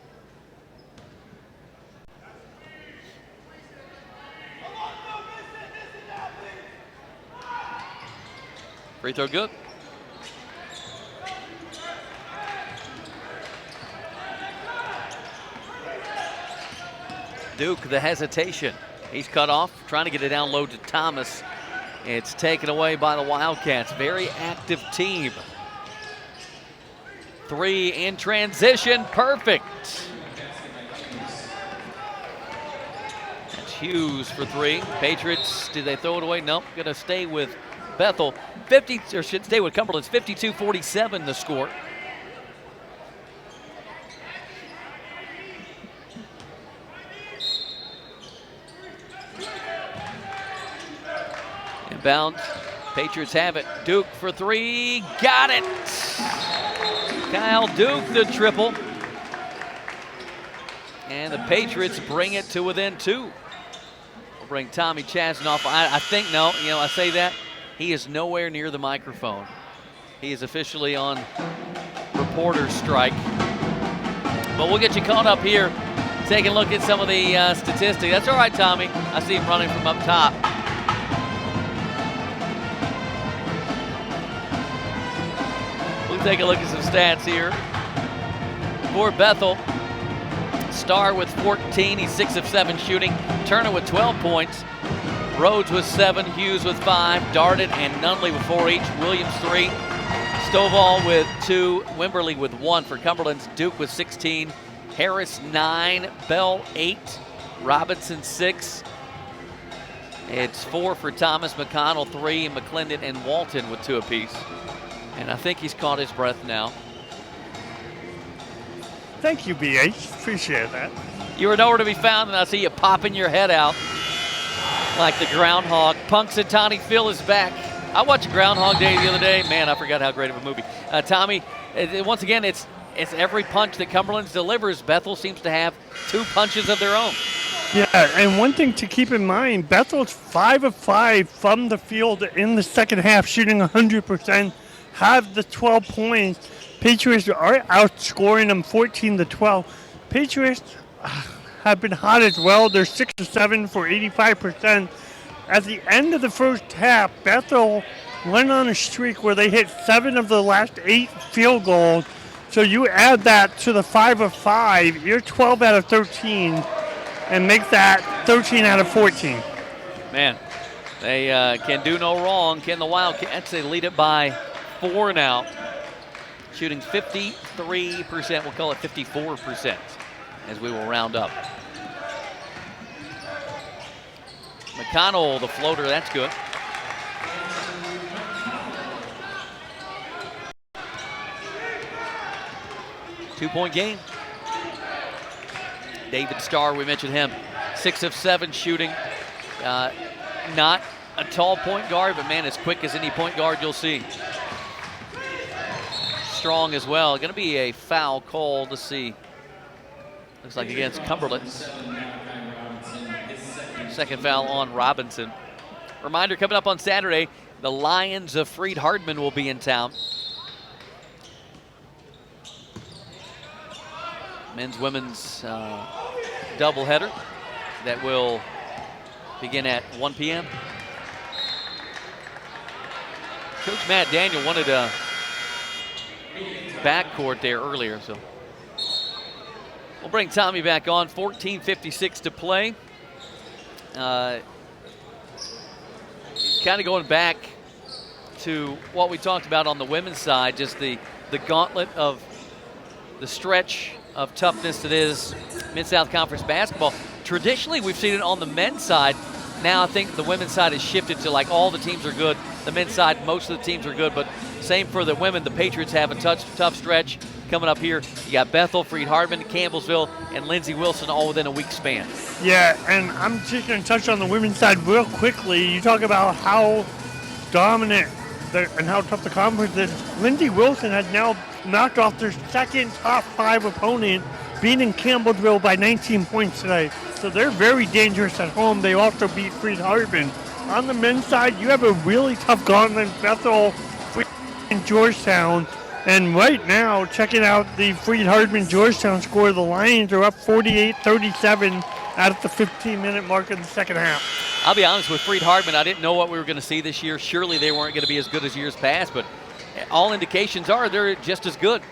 Free throw good. Duke, the hesitation. He's cut off, trying to get it down low to Thomas. It's taken away by the Wildcats. Very active team. Three in transition, perfect. That's Hughes for three. Patriots, did they throw it away? Nope, gonna stay with Bethel. 50, or should stay with Cumberlands. 52-47 the score. Inbound. Patriots have it. Duke for three. Got it. Kyle Duke the triple. And the Patriots bring it to within two. We'll bring Tommy Chasnoff. I think, no, I say that. He is nowhere near the microphone. He is officially on reporter strike. But we'll get you caught up here, taking a look at some of the statistics. That's all right, Tommy. I see him running from up top. We'll take a look at some stats here. For Bethel, Starr with 14. He's 6 of 7 shooting. Turner with 12 points. Rhodes with 7, Hughes with 5, Darden and Nunley with 4 each, Williams 3, Stovall with 2, Wimberly with 1 for Cumberlands, Duke with 16, Harris 9, Bell 8, Robinson 6. It's 4 for Thomas, McConnell 3, McClendon and Walton with 2 apiece. And I think he's caught his breath now. Thank you, BH. Appreciate that. You were nowhere to be found, and I see you popping your head out like the groundhog. Punxsutawney Phil is back. I watched Groundhog Day the other day. Man, I forgot how great of a movie. Tommy, once again, it's every punch that Cumberlands delivers. Bethel seems to have 2 punches of their own. Yeah, and one thing to keep in mind, Bethel's 5 of 5 from the field in the second half, shooting 100%, have the 12 points. Patriots are outscoring them 14-12. Patriots have been hot as well. They're 6 of 7 for 85%. At the end of the first half, Bethel went on a streak where they hit 7 of the last 8 field goals. So you add that to the 5 of 5, you're 12 out of 13, and make that 13 out of 14. Man, they can do no wrong. Can the Wildcats? They lead it by 4 now. Shooting 53%. We'll call it 54% as we will round up. McConnell, the floater, that's good. Two-point game. David Starr, we mentioned him. 6 of 7 shooting. Not a tall point guard, but man, as quick as any point guard you'll see. Strong as well. Going to be a foul call to see Looks like against Cumberlands. Second foul on Robinson. Reminder, coming up on Saturday, the Lions of Freed-Hardman will be in town. Men's, women's doubleheader that will begin at 1 p.m. Coach Matt Daniel wanted a backcourt there earlier, so we'll bring Tommy back on. 14:56 to play. Kind of going back to what we talked about on the women's side, just the gauntlet of the stretch of toughness that is Mid-South Conference basketball. Traditionally, we've seen it on the men's side. Now I think the women's side has shifted to like all the teams are good. The men's side, most of the teams are good, but same for the women. The Patriots have a tough stretch coming up here. You got Bethel, Freed-Hardman, Campbellsville, and Lindsey Wilson all within a week span. Yeah, and I'm just going to touch on the women's side real quickly. You talk about how dominant and how tough the conference is. Lindsey Wilson has now knocked off their second top 5 opponent, beating Campbellsville by 19 points today. So they're very dangerous at home. They also beat Freed-Hardman. On the men's side, you have a really tough gauntlet, Bethel, and Georgetown. And right now, checking out the Freed-Hardman-Georgetown score, the Lions are up 48-37 at the 15-minute mark of the second half. I'll be honest with Freed-Hardman, I didn't know what we were going to see this year. Surely they weren't going to be as good as years past, but all indications are they're just as good.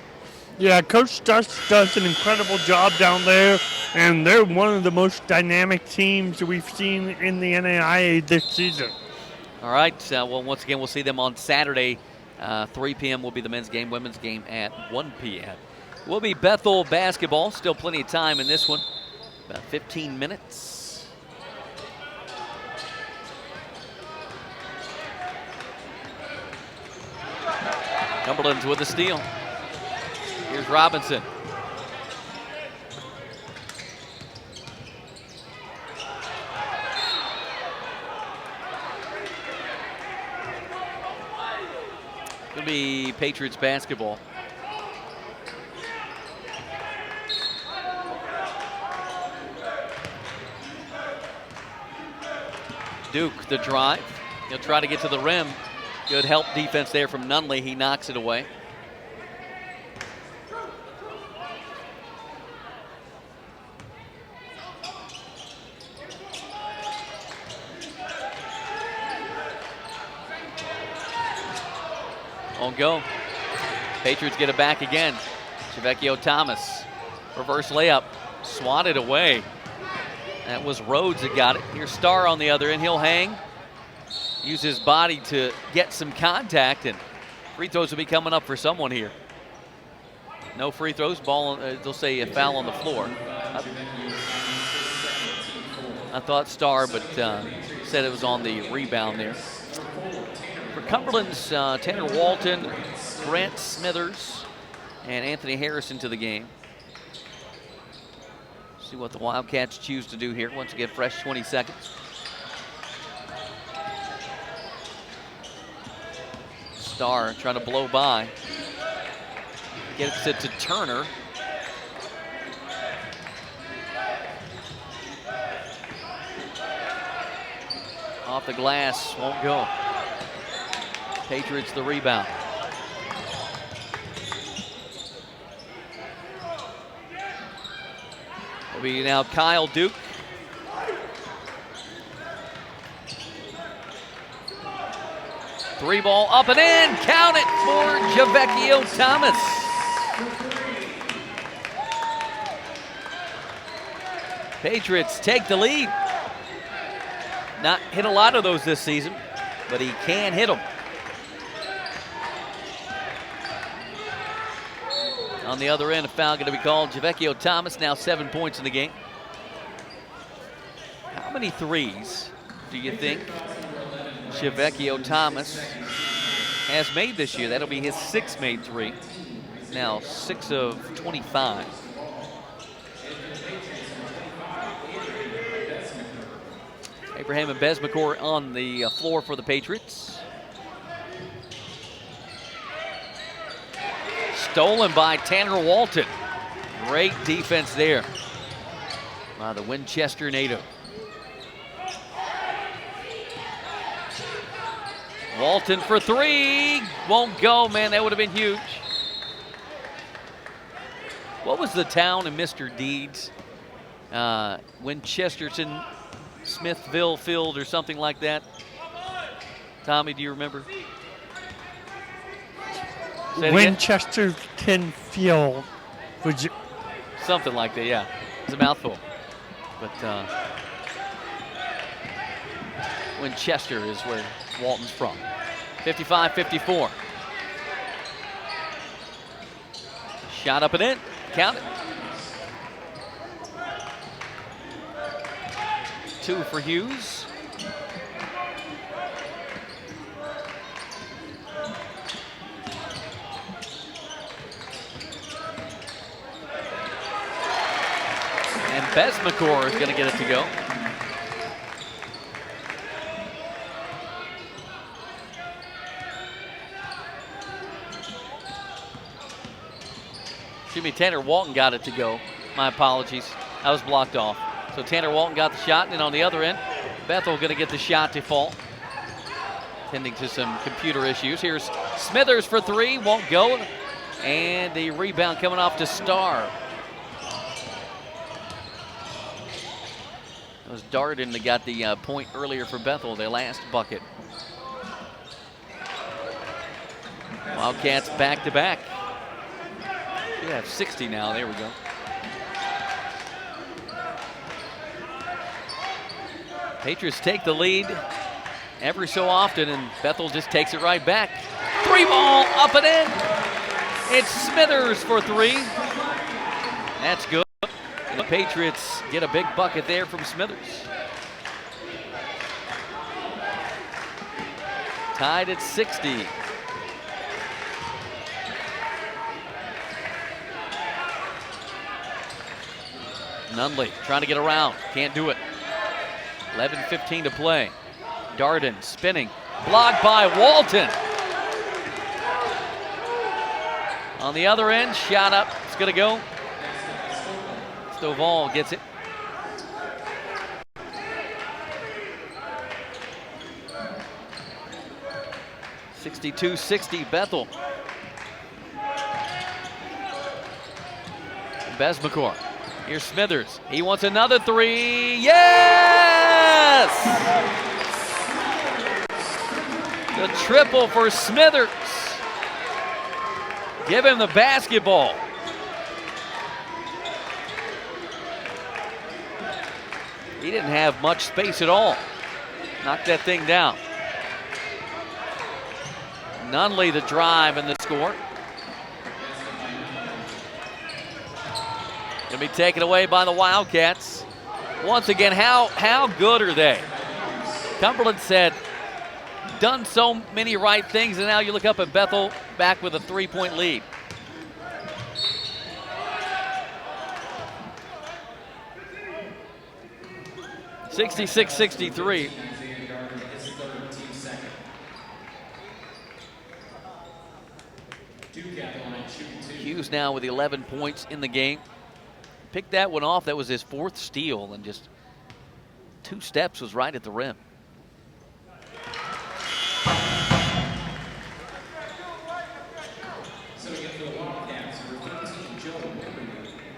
Yeah, Coach Dust does an incredible job down there, and they're one of the most dynamic teams we've seen in the NAIA this season. All right, well, once again, we'll see them on Saturday. 3 p.m. will be the men's game, women's game at 1 p.m. Will be Bethel basketball. Still plenty of time in this one. About 15 minutes. Cumberlands with a steal. Here's Robinson. It'll be Patriots basketball. Duke, the drive. He'll try to get to the rim. Good help defense there from Nunley. He knocks it away. On go. Patriots get it back again. Chavecchio Thomas. Reverse layup. Swatted away. That was Rhodes that got it. Here's Starr on the other end. He'll hang. Use his body to get some contact, and free throws will be coming up for someone here. No free throws. Ball, they'll say a foul on the floor. I thought Starr, but said it was on the rebound there. For Cumberland's, Tanner Walton, Brent Smithers, and Anthony Harrison to the game. See what the Wildcats choose to do here. Once again, fresh 20 seconds. Starr trying to blow by. Gets it to Turner. Off the glass, won't go. Patriots the rebound. It'll be now Kyle Duke. Three ball up and in. Count it for Chavecchio Thomas. Patriots take the lead. Not hit a lot of those this season, but he can hit them. On the other end, a foul going to be called. Chavecchio Thomas now 7 points in the game. How many threes do you think Chavecchio Thomas has made this year? That'll be his 6th made three. Now 6 of 25. Abraham and Besmacore on the floor for the Patriots. Stolen by Tanner Walton. Great defense there. by the Winchester native. Walton for three. Won't go, man. That would have been huge. What was the town in Mr. Deeds? Winchesterton, Smithville Field or something like that. Tommy, do you remember? Winchesterton Field. Something like that, yeah. It's a mouthful. But Winchester is where Walton's from. 55-54. Shot up and in. Count it. 2 for Hughes. And Besmacor is going to get it to go. Excuse me, Tanner Walton got it to go. My apologies. I was blocked off. So Tanner Walton got the shot, and then on the other end, Bethel going to get the shot to fall. Tending to some computer issues. Here's Smithers for three, won't go. And the rebound coming off to Starr. It was Darden that got the point earlier for Bethel, their last bucket. Wildcats back to back. We have 60 now, there we go. Patriots take the lead every so often, and Bethel just takes it right back. Three ball, up and in. It's Smithers for three. That's good. And the Patriots get a big bucket there from Smithers. Tied at 60. Nunley trying to get around, can't do it. 11:15 to play. Darden spinning, blocked by Walton. On the other end, shot up, it's gonna go. Stovall gets it. (62-60) Bethel. Besmacor. Here's Smithers. He wants another three. Yes! The triple for Smithers. Give him the basketball. He didn't have much space at all. Knocked that thing down. Nunley the drive and the score. Gonna be taken away by the Wildcats. Once again, how good are they? Cumberland said, done so many right things, and now you look up at Bethel back with a 3-point lead. (66-63). Hughes now with 11 points in the game. Picked that one off. That was his 4th steal, and just 2 steps was right at the rim.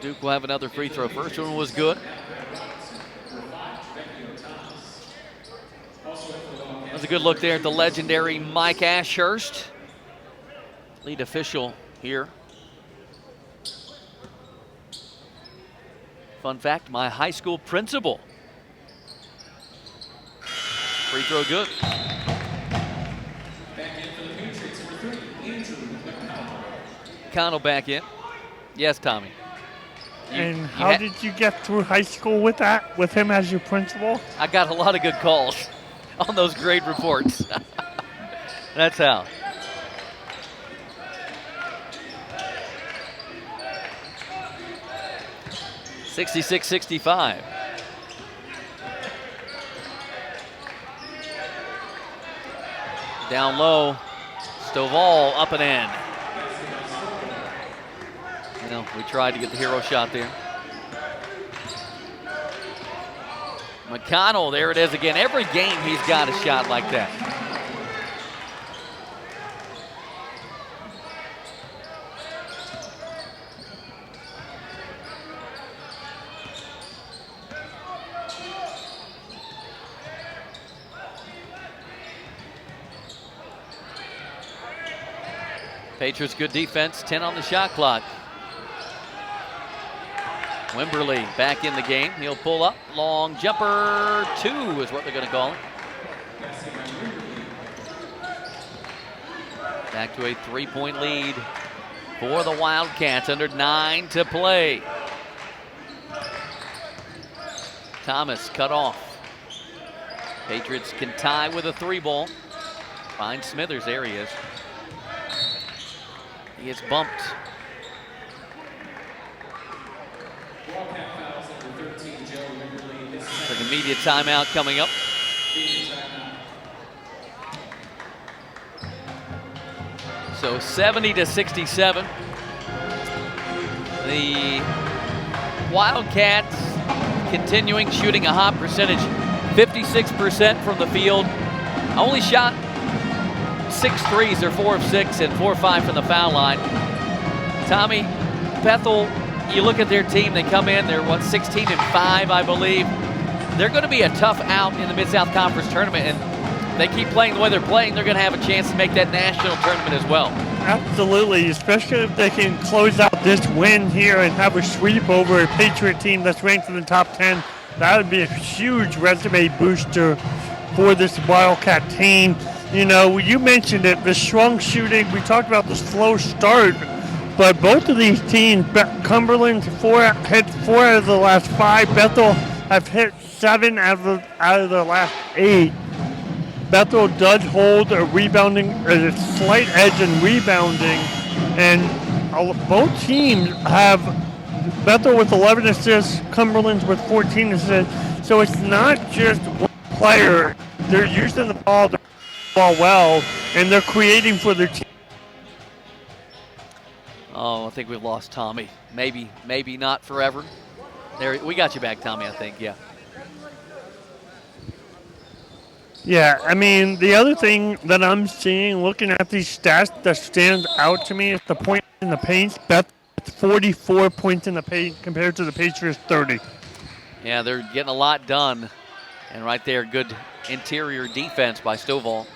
Duke will have another free throw. First one was good. That was a good look there at the legendary Mike Ashurst, lead official here. Fun fact, my high school principal. Free throw good. Connell back in. Yes, Tommy. And how did you get through high school with that, with him as your principal? I got a lot of good calls on those grade reports. That's how. (66-65). Down low, Stovall up and in. You know, we tried to get the hero shot there. McConnell, there it is again. Every game he's got a shot like that. Patriots good defense, 10 on the shot clock. Wimberly back in the game. He'll pull up. Long jumper, 2 is what they're going to call it. Back to a 3-point lead for the Wildcats. Under 9 to play. Thomas cut off. Patriots can tie with a 3-ball. Find Smithers, there he is. He gets bumped. Like a media timeout coming up. So 70-67. The Wildcats continuing shooting a hot percentage. 56% from the field. Only shot 6 threes. They're 4 of 6 and 4 of 5 from the foul line. Tommy, Bethel, you look at their team, they come in, they're 16 and 5, I believe. They're going to be a tough out in the Mid-South Conference tournament, and they keep playing the way they're playing, they're going to have a chance to make that national tournament as well. Absolutely, especially if they can close out this win here and have a sweep over a Patriot team that's ranked in the top 10. That would be a huge resume booster for this Wildcat team. You know, you mentioned it, the strong shooting. We talked about the slow start, but both of these teams, Cumberland's hit 4 out of the last 5. Bethel have hit 7 out of the last 8. Bethel does hold a slight edge in rebounding, and both teams have Bethel with 11 assists, Cumberland's with 14 assists. So it's not just one player. They're using the ball well, and they're creating for their team. Oh, I think we've lost Tommy. Maybe not forever. There, we got you back, Tommy, I think, yeah. Yeah, I mean, the other thing that I'm seeing, looking at these stats that stands out to me is the point in the paint. Bethel 44 points in the paint compared to the Patriots 30. Yeah, they're getting a lot done. And right there, good interior defense by Stovall.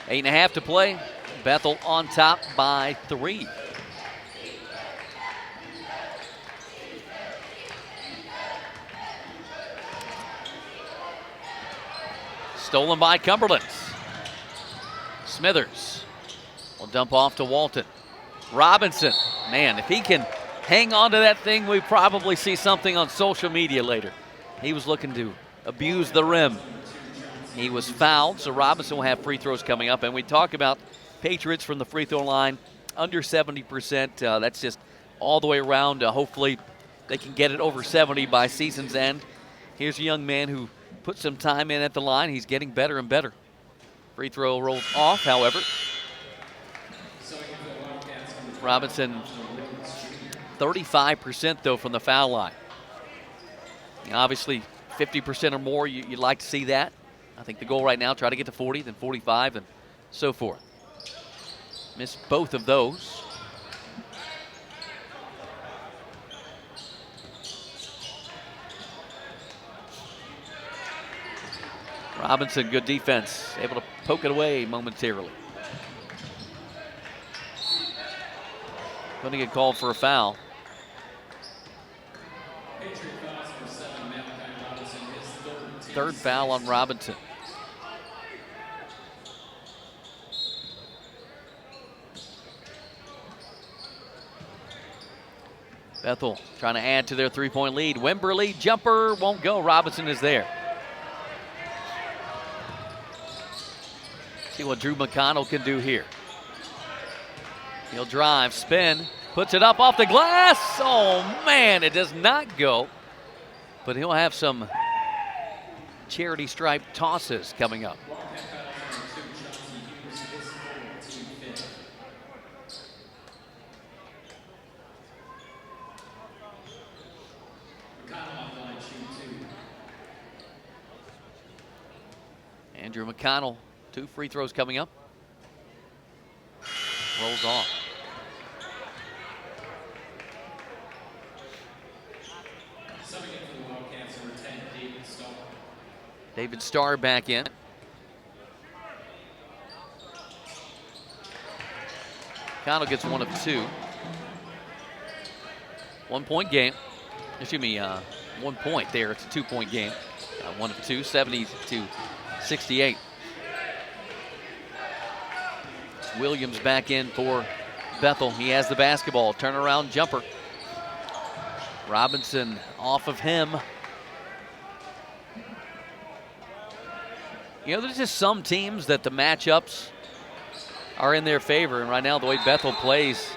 8.5 to play. Bethel on top by 3. Stolen by Cumberlands. Smithers will dump off to Walton. Robinson, man, if he can hang on to that thing, we probably see something on social media later. He was looking to abuse the rim. He was fouled, so Robinson will have free throws coming up. And we talk about Patriots from the free throw line, under 70%. That's just all the way around. Hopefully they can get it over 70 by season's end. Here's a young man who put some time in at the line. He's getting better and better. Free throw rolls off, however. Robinson, 35% though from the foul line. Obviously, 50% or more, you'd like to see that. I think the goal right now, try to get to 40, then 45, and so forth. Missed both of those. Robinson, good defense, able to poke it away momentarily. Going to get called for a foul. Third foul on Robinson. Bethel trying to add to their 3-point lead. Wimberly, jumper, won't go. Robinson is there. See what Drew McConnell can do here. He'll drive, spin, puts it up off the glass. Oh, man, it does not go. But he'll have some charity stripe tosses coming up. Andrew McConnell, 2 free throws coming up. Rolls off. David Starr back in. McConnell gets 1 of 2. 1 point game. Excuse me, 1 point there. It's a 2-point game. 1 of 2, 70-68. Williams back in for Bethel. He has the basketball. Turnaround jumper. Robinson off of him. You know, there's just some teams that the matchups are in their favor. And right now, the way Bethel plays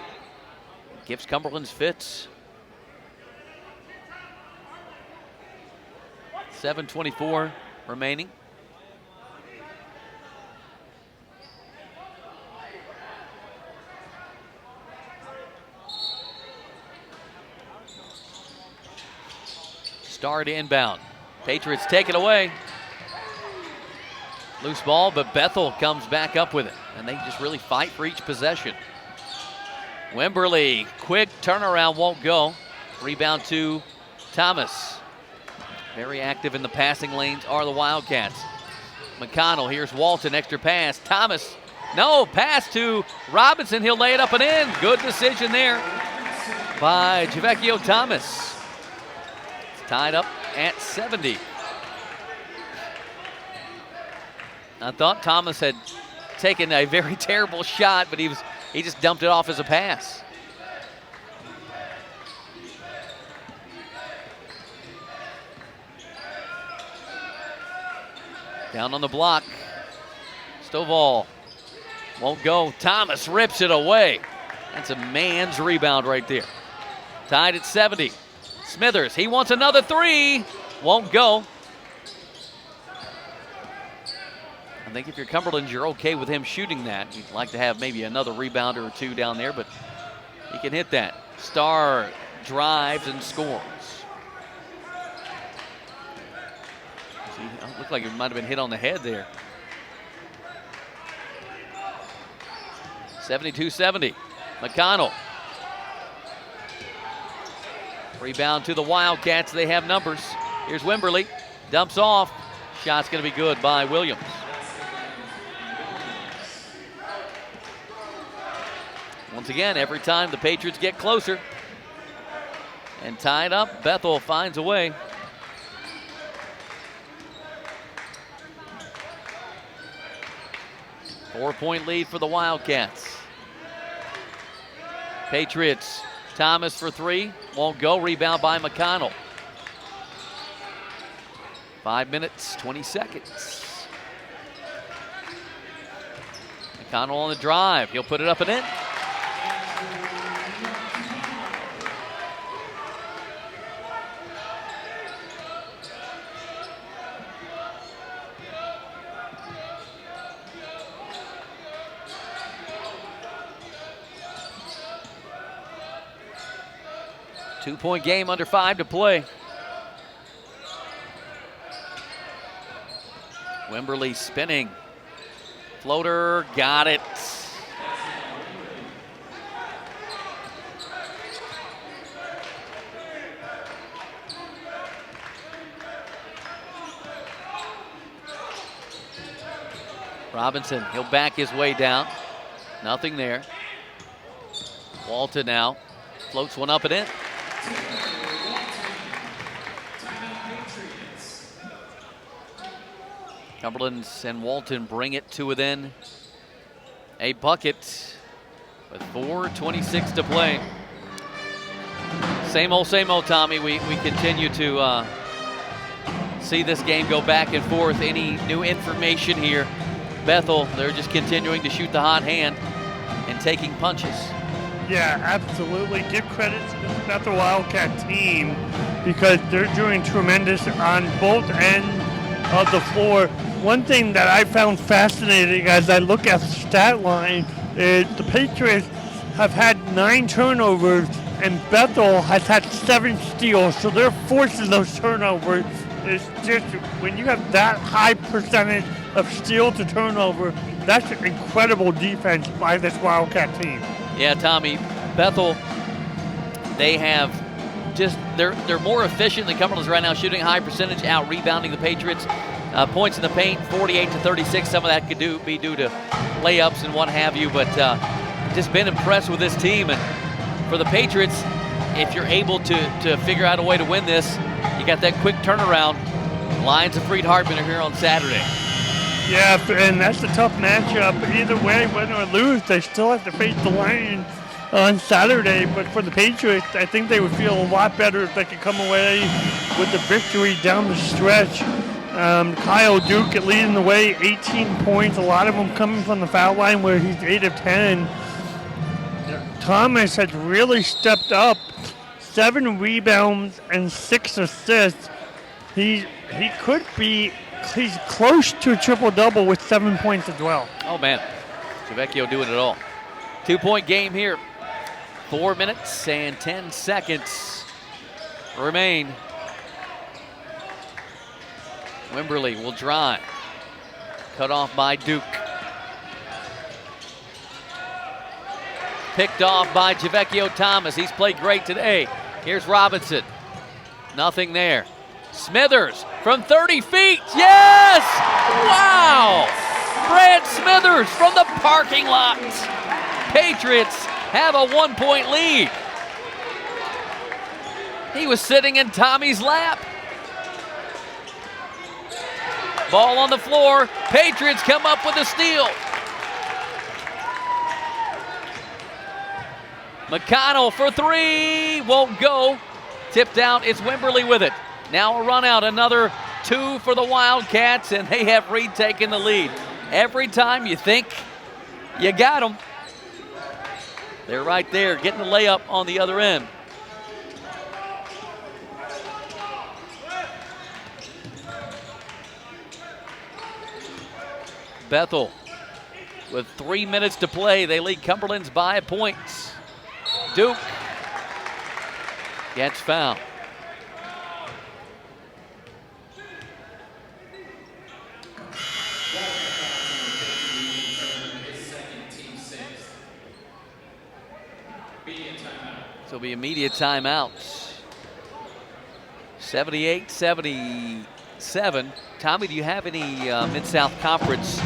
gives Cumberlands fits. 7:24 remaining. Starr to inbound. Patriots take it away. Loose ball, but Bethel comes back up with it. And they just really fight for each possession. Wimberly, quick turnaround, won't go. Rebound to Thomas. Very active in the passing lanes are the Wildcats. McConnell, here's Walton, extra pass. Thomas, no, pass to Robinson. He'll lay it up and in. Good decision there by Javecchio Thomas. It's tied up at 70. I thought Thomas had taken a very terrible shot, but he just dumped it off as a pass. Down on the block. Stovall won't go. Thomas rips it away. That's a man's rebound right there. Tied at 70. Smithers, he wants another 3. Won't go. I think if you're Cumberlands, you're okay with him shooting that. You'd like to have maybe another rebounder or 2 down there, but he can hit that. Starr drives and scores. See, it looked like it might have been hit on the head there. 72-70. McConnell. Rebound to the Wildcats. They have numbers. Here's Wimberly. Dumps off. Shot's going to be good by Williams. Once again, every time the Patriots get closer and tied up, Bethel finds a way. Four-point lead for the Wildcats. Patriots, Thomas for 3, won't go. Rebound by McConnell. 5 minutes, 20 seconds. McConnell on the drive. He'll put it up and in. Two-point game, under 5 to play. Wimberly spinning. Floater, got it. Robinson, he'll back his way down. Nothing there. Walton now floats one up and in. Cumberlands and Walton bring it to within a bucket with 4:26 to play. Same old, Tommy. We continue to see this game go back and forth. Any new information here? Bethel, they're just continuing to shoot the hot hand and taking punches. Yeah, absolutely. Give credit to this Bethel Wildcat team because they're doing tremendous on both ends of the floor. One thing that I found fascinating as I look at the stat line is the Patriots have had 9 turnovers and Bethel has had 7 steals, so they're forcing those turnovers. It's just when you have that high percentage of steal to turnover. That's incredible defense by this Wildcat team. Yeah, Tommy, Bethel, they have they're more efficient than Cumberlands right now, shooting high percentage, out rebounding the Patriots. Points in the paint, 48-36. Some of that could be due to layups and what have you, but just been impressed with this team. And for the Patriots, if you're able to figure out a way to win this, you got that quick turnaround. Lions of Freed Hartman are here on Saturday. Yeah, and that's a tough matchup. Either way, win or lose, they still have to face the Lions on Saturday. But for the Patriots, I think they would feel a lot better if they could come away with the victory down the stretch. Kyle Duke leading the way, 18 points, a lot of them coming from the foul line where he's 8 of 10. Thomas has really stepped up, 7 rebounds and 6 assists. He's close to a triple-double with 7 points as well. Oh, man. Javecchio doing it all. 2-point game here. 4 minutes and 10 seconds remain. Wimberly will drive. Cut off by Duke. Picked off by Javecchio Thomas. He's played great today. Here's Robinson. Nothing there. Smithers from 30 feet. Yes! Wow! Brad Smithers from the parking lot. Patriots have a 1-point lead. He was sitting in Tommy's lap. Ball on the floor. Patriots come up with a steal. McConnell for 3. Won't go. Tipped out. It's Wimberly with it. Now a run out. Another 2 for the Wildcats, and they have retaken the lead. Every time you think you got them, they're right there getting the layup on the other end. Bethel with 3 minutes to play. They lead Cumberlands by a point. Duke gets fouled. So it'll be immediate timeouts. 78-77. Tommy, do you have any Mid-South Conference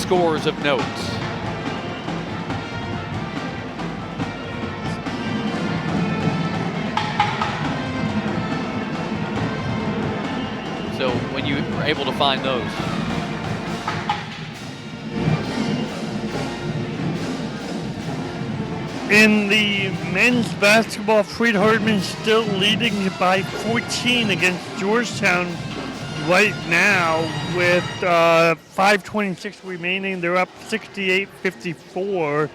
scores of note? So when you were able to find those. In the men's basketball, Freed Hartman still leading by 14 against Georgetown right now with 5:26 remaining. They're up 68-54.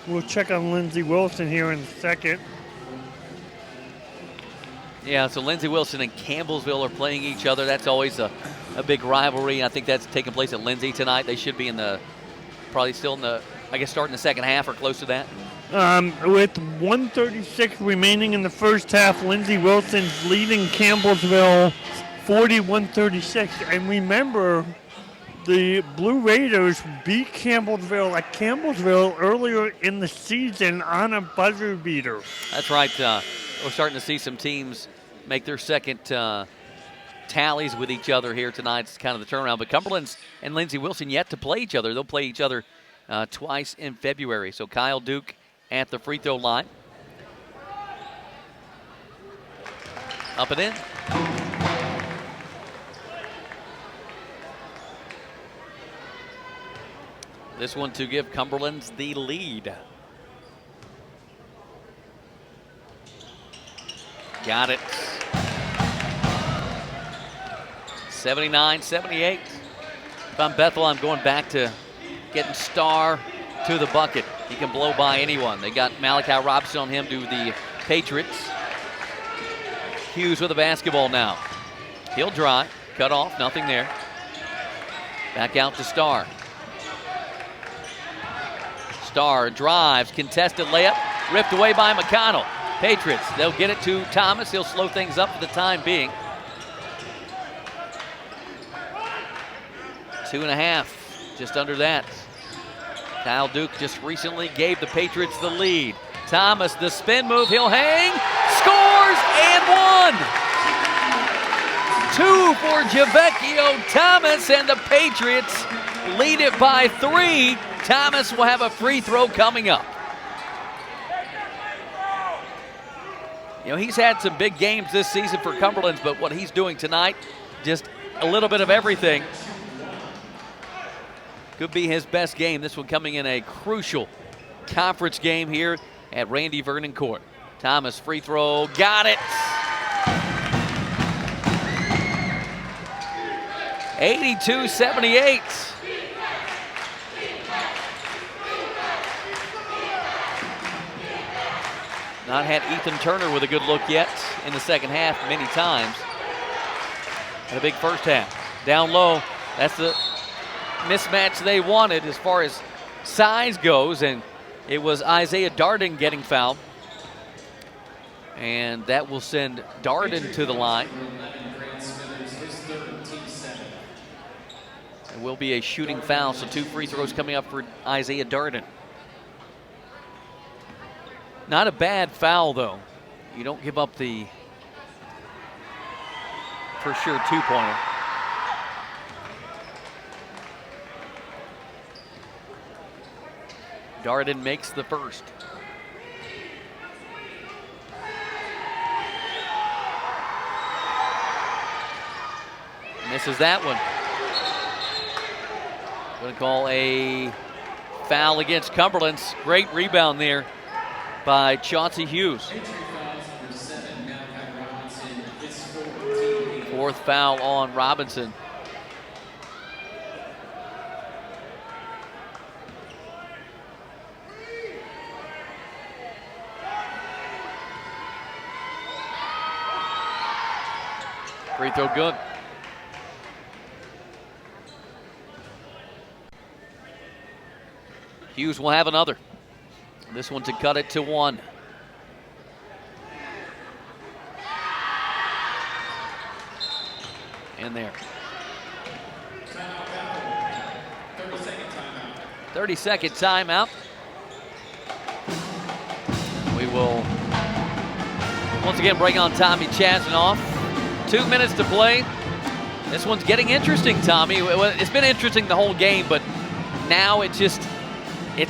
We'll check on Lindsey Wilson here in a second. Yeah, so Lindsey Wilson and Campbellsville are playing each other. That's always a big rivalry. I think that's taking place at Lindsey tonight. They should be probably still in the, I guess, starting the second half or close to that. With 1:36 remaining in the first half, Lindsey Wilson's leading Campbellsville 41-36. And remember, the Blue Raiders beat Campbellsville at Campbellsville earlier in the season on a buzzer beater. That's right. We're starting to see some teams make their second tallies with each other here tonight. It's kind of the turnaround. But Cumberlands and Lindsey Wilson yet to play each other. They'll play each other twice in February. So Kyle Duke at the free throw line. Up and in. This one to give Cumberlands the lead. Got it. 79-78. If I'm Bethel, I'm going back to getting Starr to the bucket. He can blow by anyone. They got Malachi Robinson on him to the Patriots. Hughes with the basketball now. He'll drive. Cut off. Nothing there. Back out to Starr. Starr drives. Contested layup. Ripped away by McConnell. Patriots, they'll get it to Thomas. He'll slow things up for the time being. 2.5, just under that. Kyle Duke just recently gave the Patriots the lead. Thomas, the spin move, he'll hang, scores, and 1. 2 for Javecchio Thomas, and the Patriots lead it by 3. Thomas will have a free throw coming up. You know, he's had some big games this season for Cumberlands, but what he's doing tonight, just a little bit of everything. Could be his best game. This one coming in a crucial conference game here at Randy Vernon Court. Thomas, free throw, got it. 82-78. Not had Ethan Turner with a good look yet in the second half many times. Had a big first half. Down low, that's the mismatch they wanted as far as size goes, and it was Isaiah Darden getting fouled. And that will send Darden to the line. It will be a shooting foul, so 2 free throws coming up for Isaiah Darden. Not a bad foul, though. You don't give up the, for sure, 2-pointer. Darden makes the first. Misses that one. Going to call a foul against Cumberlands. Great rebound there by Chauncey Hughes. 4th foul on Robinson. Free throw good. Hughes will have another. This one to cut it to 1. In there. 30-second timeout. We will once again bring on Tommy Chasanoff. 2 minutes to play. This one's getting interesting, Tommy. It's been interesting the whole game, but now it's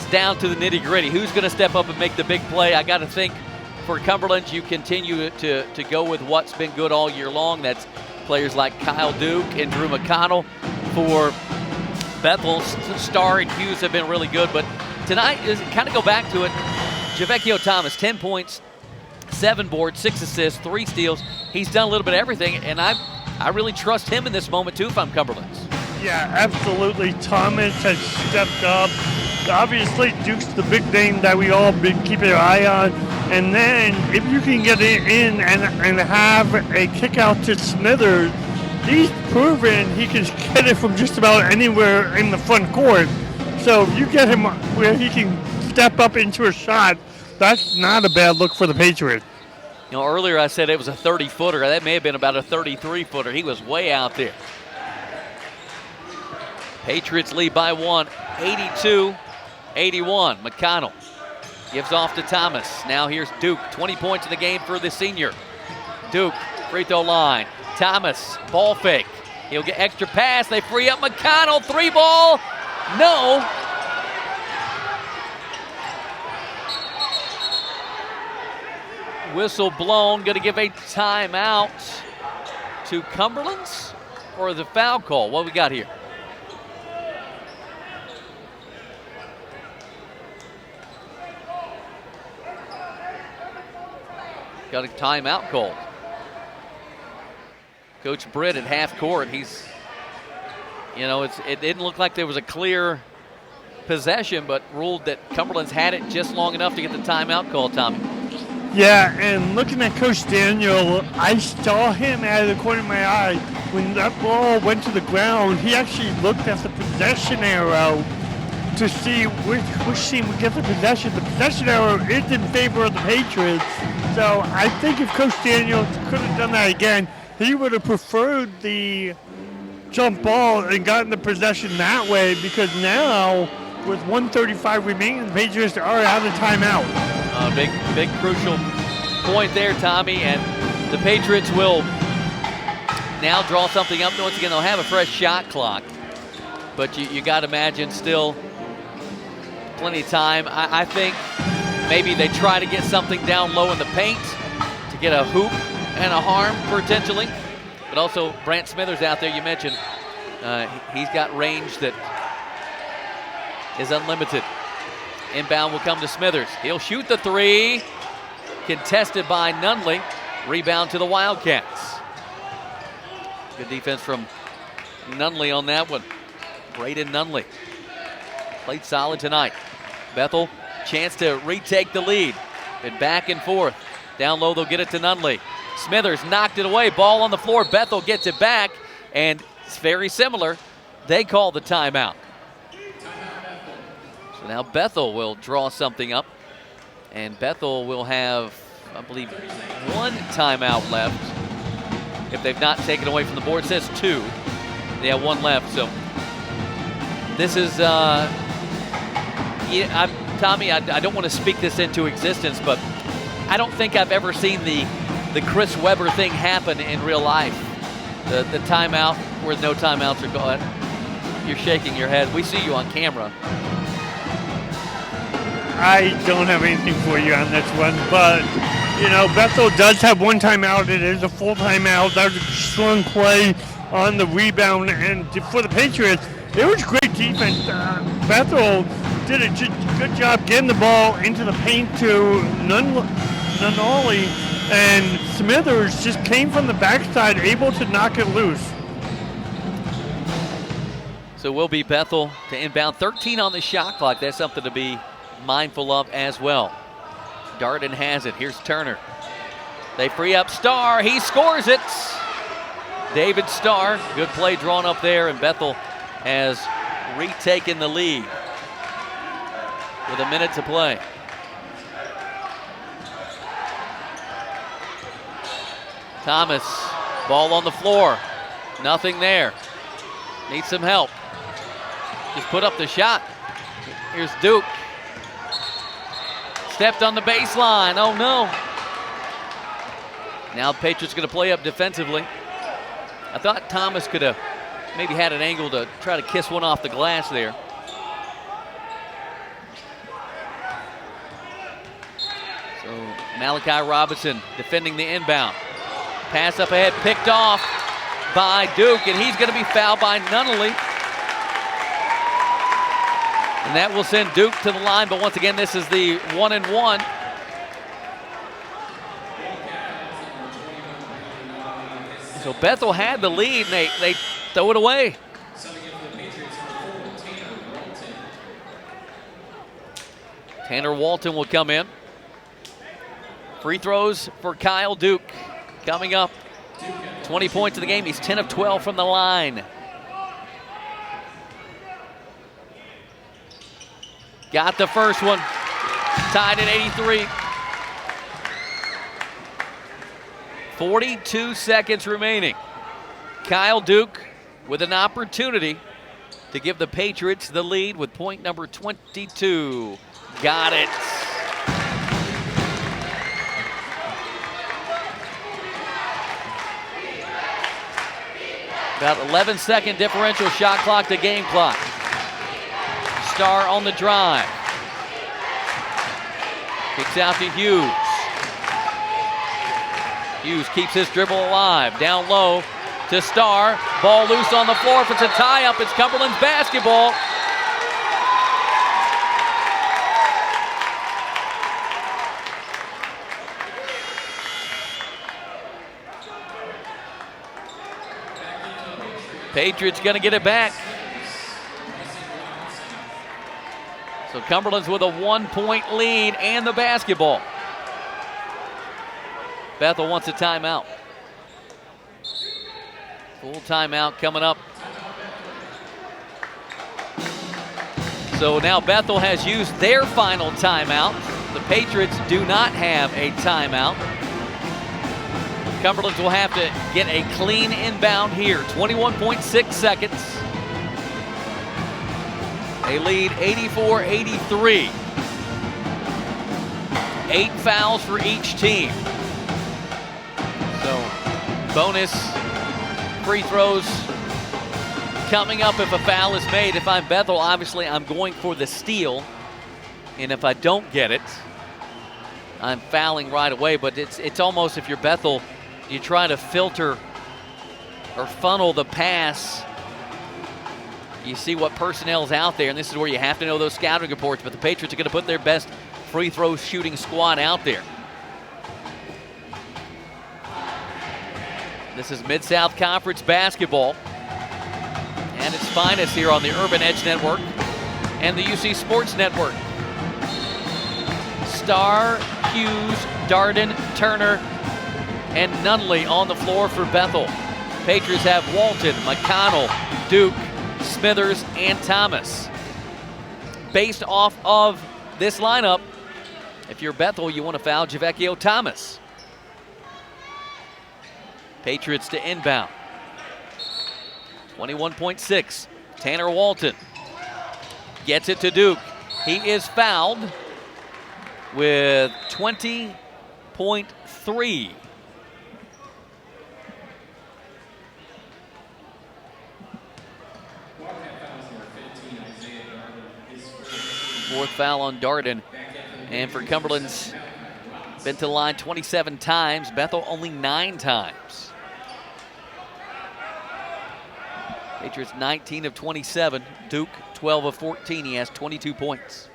down to the nitty-gritty. Who's going to step up and make the big play? I got to think for Cumberland, you continue to go with what's been good all year long. That's players like Kyle Duke and Drew McConnell. For Bethel, Starr and Hughes have been really good. But tonight, kind of go back to it, Javecchio Thomas, 10 points, 7 boards, 6 assists, 3 steals. He's done a little bit of everything, and I really trust him in this moment, too, if I'm Cumberlands. Yeah, absolutely. Thomas has stepped up. Obviously, Duke's the big name that we all been keeping our eye on. And then, if you can get it in and have a kick out to Smithers, he's proven he can get it from just about anywhere in the front court. So if you get him where he can step up into a shot, that's not a bad look for the Patriots. You know, earlier I said it was a 30-footer. That may have been about a 33-footer. He was way out there. Patriots lead by 1, 82-81. McConnell gives off to Thomas. Now here's Duke, 20 points in the game for the senior. Duke, free throw line. Thomas, ball fake. He'll get extra pass. They free up McConnell. 3-ball. No. Whistle blown. Going to give a timeout to Cumberlands or the foul call. What we got here? Got a timeout called. Coach Britt at half court. He's, you know, it didn't look like there was a clear possession, but ruled that Cumberland's had it just long enough to get the timeout call, Tommy. Yeah, and looking at Coach Daniel, I saw him out of the corner of my eye. When that ball went to the ground, he actually looked at the possession arrow to see which team would get the possession. The possession arrow is in favor of the Patriots. So I think if Coach Daniel could have done that again, he would have preferred the jump ball and gotten the possession that way, because now with 1:35 remaining, the Patriots are out of timeout. Big crucial point there, Tommy, and the Patriots will now draw something up. Once again, they'll have a fresh shot clock, but you got to imagine still plenty of time. I think maybe they try to get something down low in the paint to get a hoop and a harm potentially, but also Brant Smithers out there, you mentioned, he's got range that is unlimited. Inbound will come to Smithers. He'll shoot the three. Contested by Nunley. Rebound to the Wildcats. Good defense from Nunley on that one. Braden Nunley played solid tonight. Bethel, chance to retake the lead. And back and forth. Down low, they'll get it to Nunley. Smithers knocked it away. Ball on the floor. Bethel gets it back. And it's very similar. They call the timeout. So now Bethel will draw something up. And Bethel will have, I believe, one timeout left. If they've not taken away from the board, it says two. They have one left. So this is, Tommy, I don't want to speak this into existence, but I don't think I've ever seen the Chris Webber thing happen in real life. The timeout where no timeouts are going. You're shaking your head. We see you on camera. I don't have anything for you on this one, but, you know, Bethel does have one timeout. It is a full timeout. That was a strong play on the rebound. And for the Patriots, it was great defense. Bethel did a good job getting the ball into the paint to Nunley, and Smithers just came from the backside, able to knock it loose. So will be Bethel to inbound. 13 on the shot clock. That's something to be mindful of as well. Darden has it. Here's Turner. They free up Starr. He scores it. David Starr. Good play drawn up there, and Bethel has retaken the lead with a minute to play. Thomas, ball on the floor. Nothing there. Needs some help. Just put up the shot. Here's Duke. Stepped on the baseline. Oh no. Now the Patriots going to play up defensively. I thought Thomas could have maybe had an angle to try to kiss one off the glass there. So Malachi Robinson defending the inbound. Pass up ahead, picked off by Duke, and he's going to be fouled by Nunley. And that will send Duke to the line, but once again, this is the 1-and-1. So Bethel had the lead, and they throw it away. Tanner Walton will come in. Free throws for Kyle Duke coming up. 20 points in the game. He's 10 of 12 from the line. Got the first one. Tied at 83. 42 seconds remaining. Kyle Duke with an opportunity to give the Patriots the lead with point number 22. Got it. About 11-second differential shot clock to game clock. Starr on the drive. Kicks out to Hughes. Hughes keeps his dribble alive. Down low to Starr. Ball loose on the floor. If it's a tie-up, it's Cumberland's basketball. Patriots gonna get it back. So Cumberland's with a 1-point lead and the basketball. Bethel wants a timeout. Full timeout coming up. So now Bethel has used their final timeout. The Patriots do not have a timeout. Cumberlands will have to get a clean inbound here. 21.6 seconds. They lead 84-83. 8 fouls for each team. So bonus free throws coming up if a foul is made. If I'm Bethel, obviously I'm going for the steal. And if I don't get it, I'm fouling right away. But it's almost, if you're Bethel, you try to filter or funnel the pass. You see what personnel's out there, and this is where you have to know those scouting reports. But the Patriots are going to put their best free throw shooting squad out there. This is Mid-South Conference basketball and its finest here on the Urban Edge Network and the UC Sports Network. Starr, Hughes, Darden, Turner, and Nunley on the floor for Bethel. Patriots have Walton, McConnell, Duke, Smithers, and Thomas. Based off of this lineup, if you're Bethel, you want to foul Javecchio Thomas. Patriots to inbound. 21.6. Tanner Walton gets it to Duke. He is fouled with 20.3. Fourth foul on Darden. And for Cumberland's been to the line 27 times. Bethel only 9 times. Patriots 19 of 27. Duke 12 of 14. He has 22 points.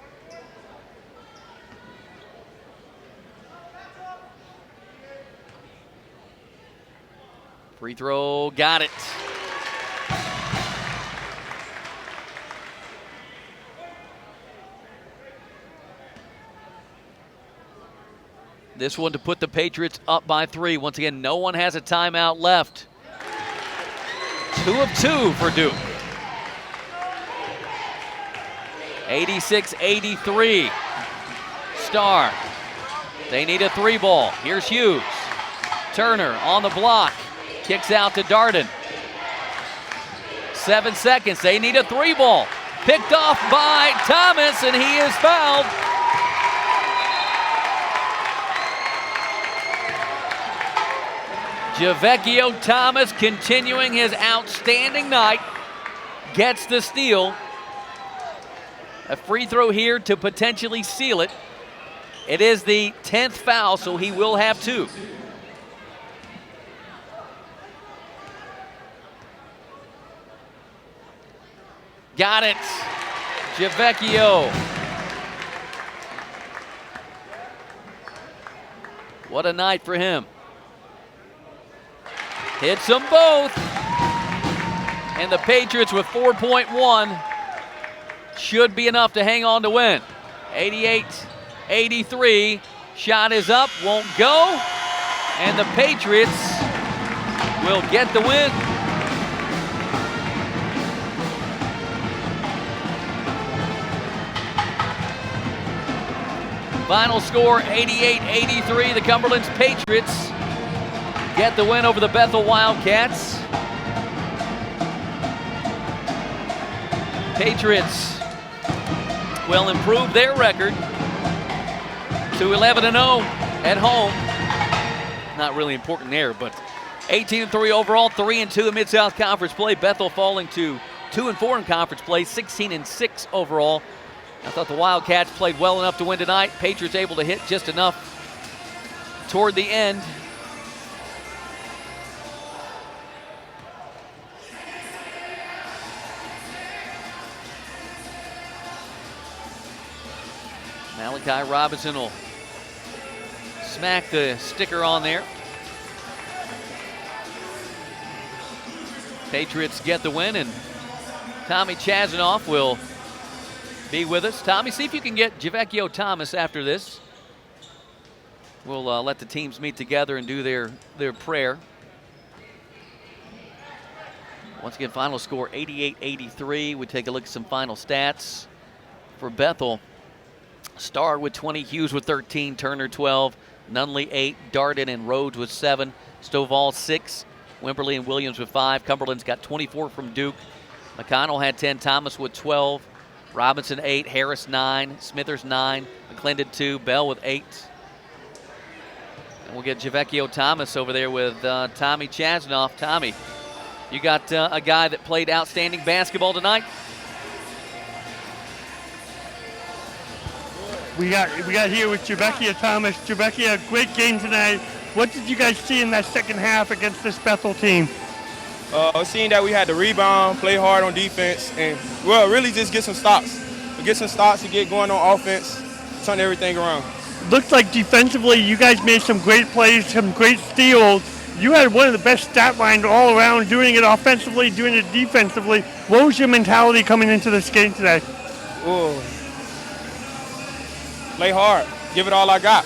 Free throw, got it. This one to put the Patriots up by 3. Once again, no one has a timeout left. 2 of 2 for Duke. 86-83. Starr. They need a 3-ball. Here's Hughes. Turner on the block. Kicks out to Darden. 7 seconds. They need a 3-ball. Picked off by Thomas, and he is fouled. Javecchio Thomas continuing his outstanding night. Gets the steal. A free throw here to potentially seal it. It is the 10th foul, so he will have 2. Got it. Javecchio. What a night for him. Hits them both. And the Patriots with 4.1 should be enough to hang on to win. 88-83. Shot is up, won't go. And the Patriots will get the win. Final score 88-83. The Cumberlands Patriots get the win over the Bethel Wildcats. Patriots will improve their record to 11-0 at home. Not really important there, but 18-3 overall, 3-2 in Mid-South Conference play. Bethel falling to 2-4 in conference play, 16-6 overall. I thought the Wildcats played well enough to win tonight. Patriots able to hit just enough toward the end. Malachi Robinson will smack the sticker on there. Patriots get the win, and Tommy Chazanoff will be with us. Tommy, see if you can get Javecchio Thomas after this. We'll let the teams meet together and do their prayer. Once again, final score 88-83. We take a look at some final stats for Bethel. Starr with 20, Hughes with 13, Turner 12, Nunley 8, Darden and Rhodes with 7, Stovall 6, Wimberley and Williams with 5. Cumberland's got 24 from Duke. McConnell had 10, Thomas with 12, Robinson 8, Harris 9, Smithers 9, McClendon 2, Bell with 8. And we'll get Javecchio Thomas over there with Tommy Chasnoff. Tommy, you got a guy that played outstanding basketball tonight. We got here with Javecchio Thomas. Javecchio, great game tonight. What did you guys see in that second half against this Bethel team? Seeing that we had to rebound, play hard on defense, and, well, really just get some stops. Get some stops to get going on offense, turn everything around. Looked like defensively you guys made some great plays, some great steals. You had one of the best stat lines all around, doing it offensively, doing it defensively. What was your mentality coming into this game today? Ooh. Play hard, give it all I got.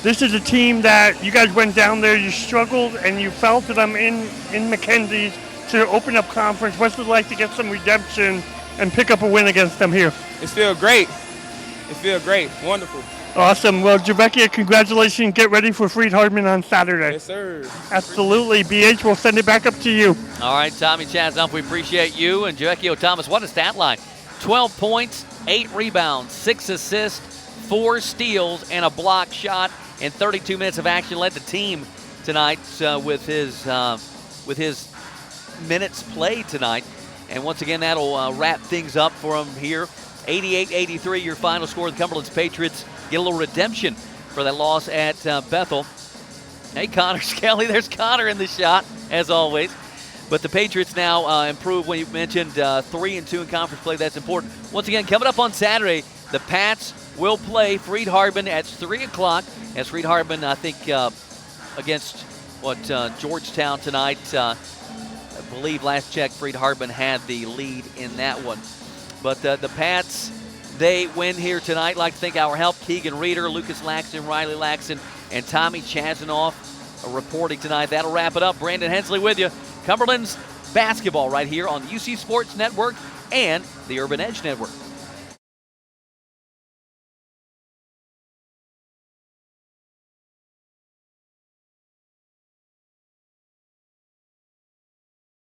This is a team that you guys went down there, you struggled, and you fell to them in Mackenzie's to open up conference. What's it like to get some redemption and pick up a win against them here? It feels great. It feels great. Wonderful. Awesome. Well, Javecchio, congratulations. Get ready for Freed-Hardeman on Saturday. Yes, sir. Absolutely. BH, we'll send it back up to you. All right, Tommy Chasnoff, we appreciate you. And Javecchio Thomas, what a stat line. 12 points, 8 rebounds, 6 assists, 4 steals, and a block shot in 32 minutes of action. Led the team tonight with his minutes played tonight. And once again, that'll wrap things up for him here. 88-83, your final score. The Cumberlands Patriots get a little redemption for that loss at Bethel. Hey, Connor Skelly, there's Connor in the shot, as always. But the Patriots now improve when you mentioned 3-2 in conference play. That's important. Once again, coming up on Saturday, the Pats will play Freed-Hardeman at 3 o'clock. As Freed-Hardeman, I think, against Georgetown tonight. I believe last check, Freed-Hardeman had the lead in that one. But the Pats, they win here tonight. Like to thank our help, Keegan Reeder, Lucas Laxton, Riley Laxton, and Tommy Chasnoff reporting tonight. That'll wrap it up. Brandon Hensley with you. Cumberland's basketball right here on the UC Sports Network and the Urban Edge Network.